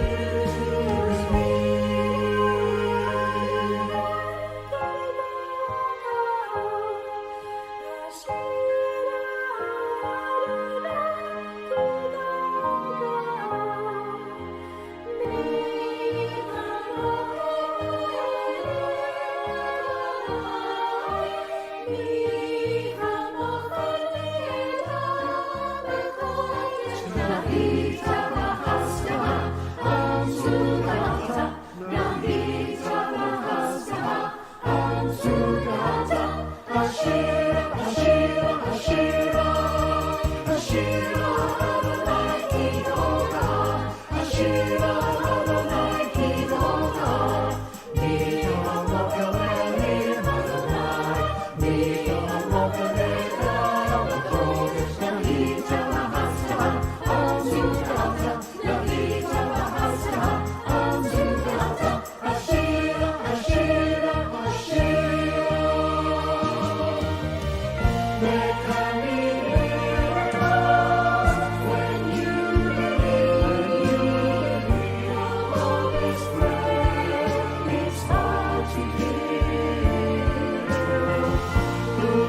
Who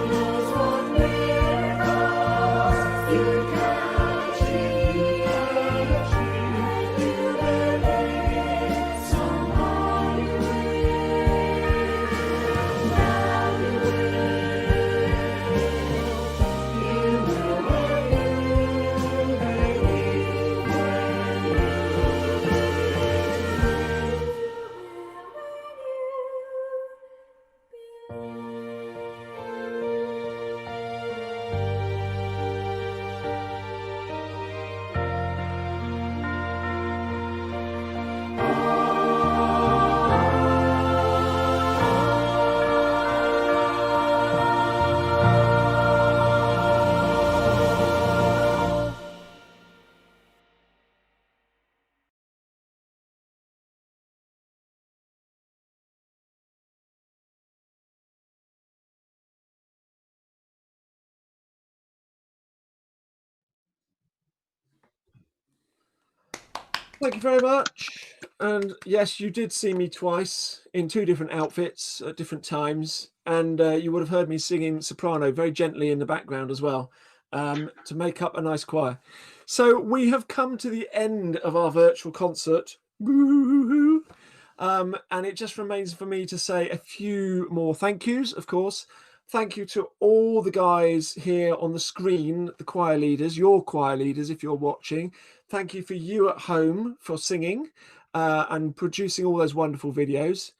Thank you very much. And yes, you did see me twice in 2 different outfits at different times. And you would have heard me singing soprano very gently in the background as well, to make up a nice choir. So we have come to the end of our virtual concert. Woo-hoo. And it just remains for me to say a few more thank yous, of course. Thank you to all the guys here on the screen, the choir leaders, your choir leaders, if you're watching. Thank you for you at home for singing and producing all those wonderful videos.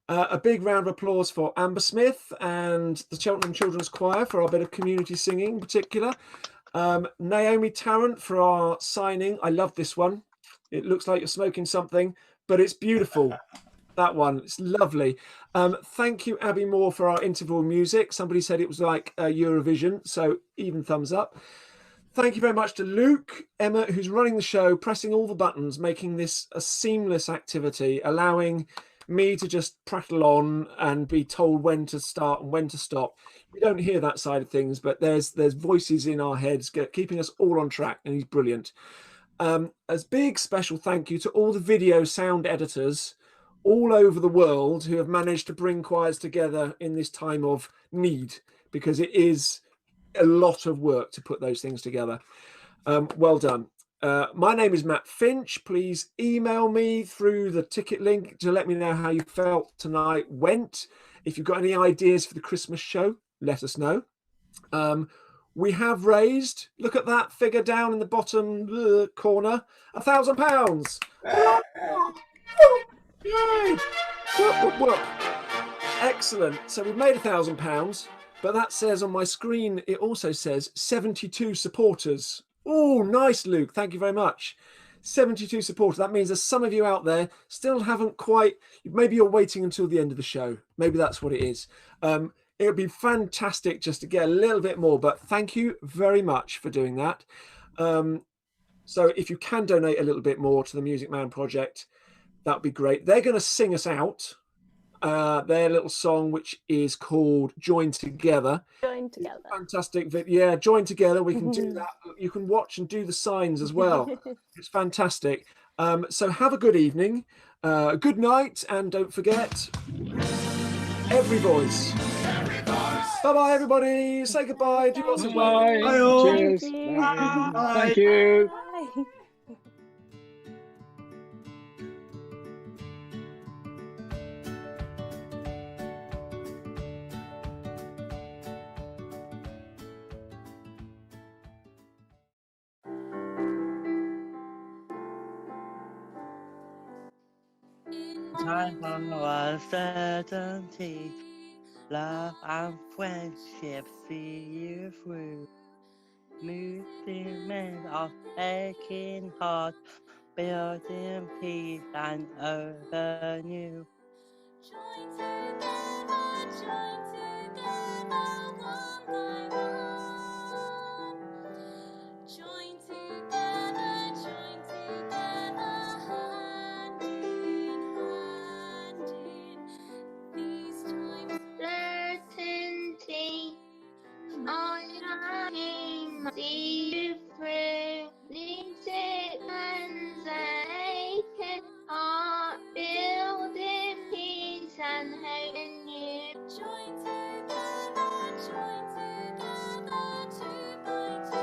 A big round of applause for Amber Smith and the Cheltenham Children's Choir for our bit of community singing in particular. Naomi Tarrant for our signing. I love this one. It looks like you're smoking something, but it's beautiful. That one, it's lovely. Thank you, Abby Moore, for our interval music. Somebody said it was like Eurovision, so even thumbs up. Thank you very much to Luke, Emma, who's running the show, pressing all the buttons, making this a seamless activity, allowing me to just prattle on and be told when to start and when to stop. We don't hear that side of things, but there's voices in our heads keeping us all on track, and he's brilliant. As big special thank you to all the video sound editors all over the world who have managed to bring choirs together in this time of need, because it is a lot of work to put those things together. Well done. My name is Matt Finch. Please email me through the ticket link to let me know how you felt tonight went. If you've got any ideas for the Christmas show, let us know. We have raised, look at that figure down in the bottom corner, £1,000. Yay! Whoop, whoop, whoop. Excellent. So we've made £1,000, but that says on my screen, it also says 72 supporters. Oh, nice, Luke. Thank you very much. 72 supporters. That means there's some of you out there still haven't quite, maybe you're waiting until the end of the show. Maybe that's what it is. It would be fantastic just to get a little bit more, but thank you very much for doing that. So if you can donate a little bit more to the Music Man Project, that would be great. They're going to sing us out. Their little song, which is called Join Together. Join Together. Fantastic. Yeah, Join Together. We can do that. You can watch and do the signs as well. It's fantastic. So have a good evening, good night, and don't forget, every voice. Bye-bye, everybody. Say goodbye. Do lots of work. Bye. Cheers. Bye. Thank you. Bye. Time for uncertainty, love and friendship see you through. Moving men of aching heart, building peace and over new. Join together, one by one. Join together, hand in hand in these times. Certainty, I see you through. These hands aching are building peace and hope in you. Join together, two by two.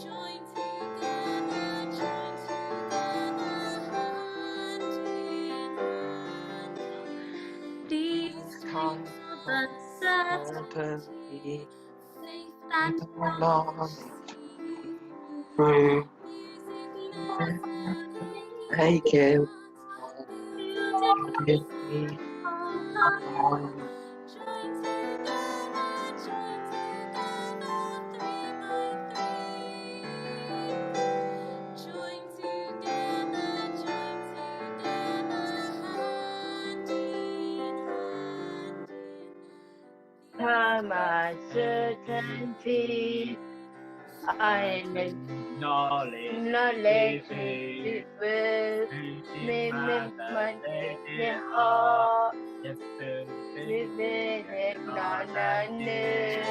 Join together, hand in hand. These times of uncertainty, faith and love Through. Thank you. Time and certainty, I live knowledge is with me, my heart, living it, not new.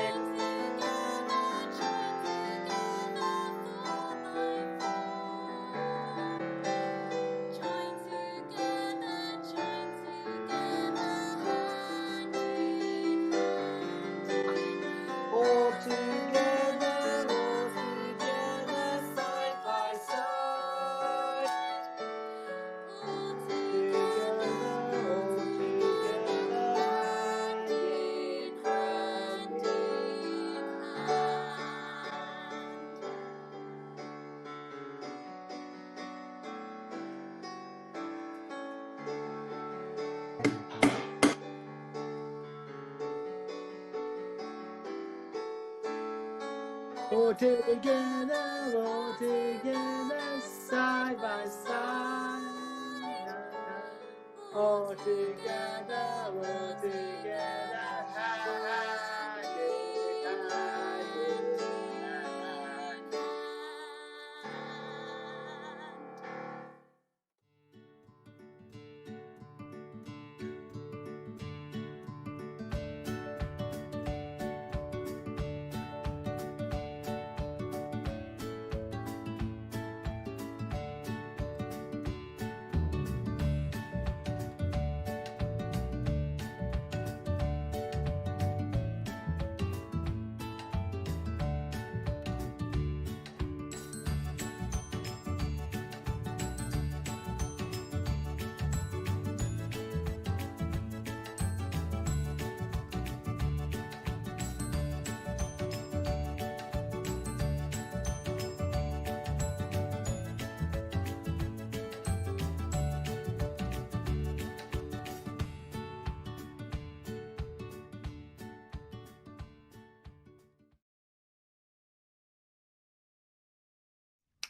All together, side by side. All together, hand in hand.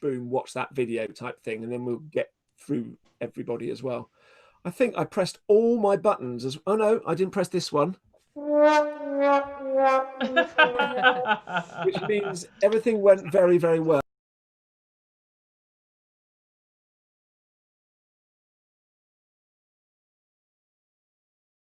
Boom, watch that video type thing, and then we'll get through everybody as well. I think I pressed all my buttons as oh no, I didn't press this one. Which means everything went very, very well.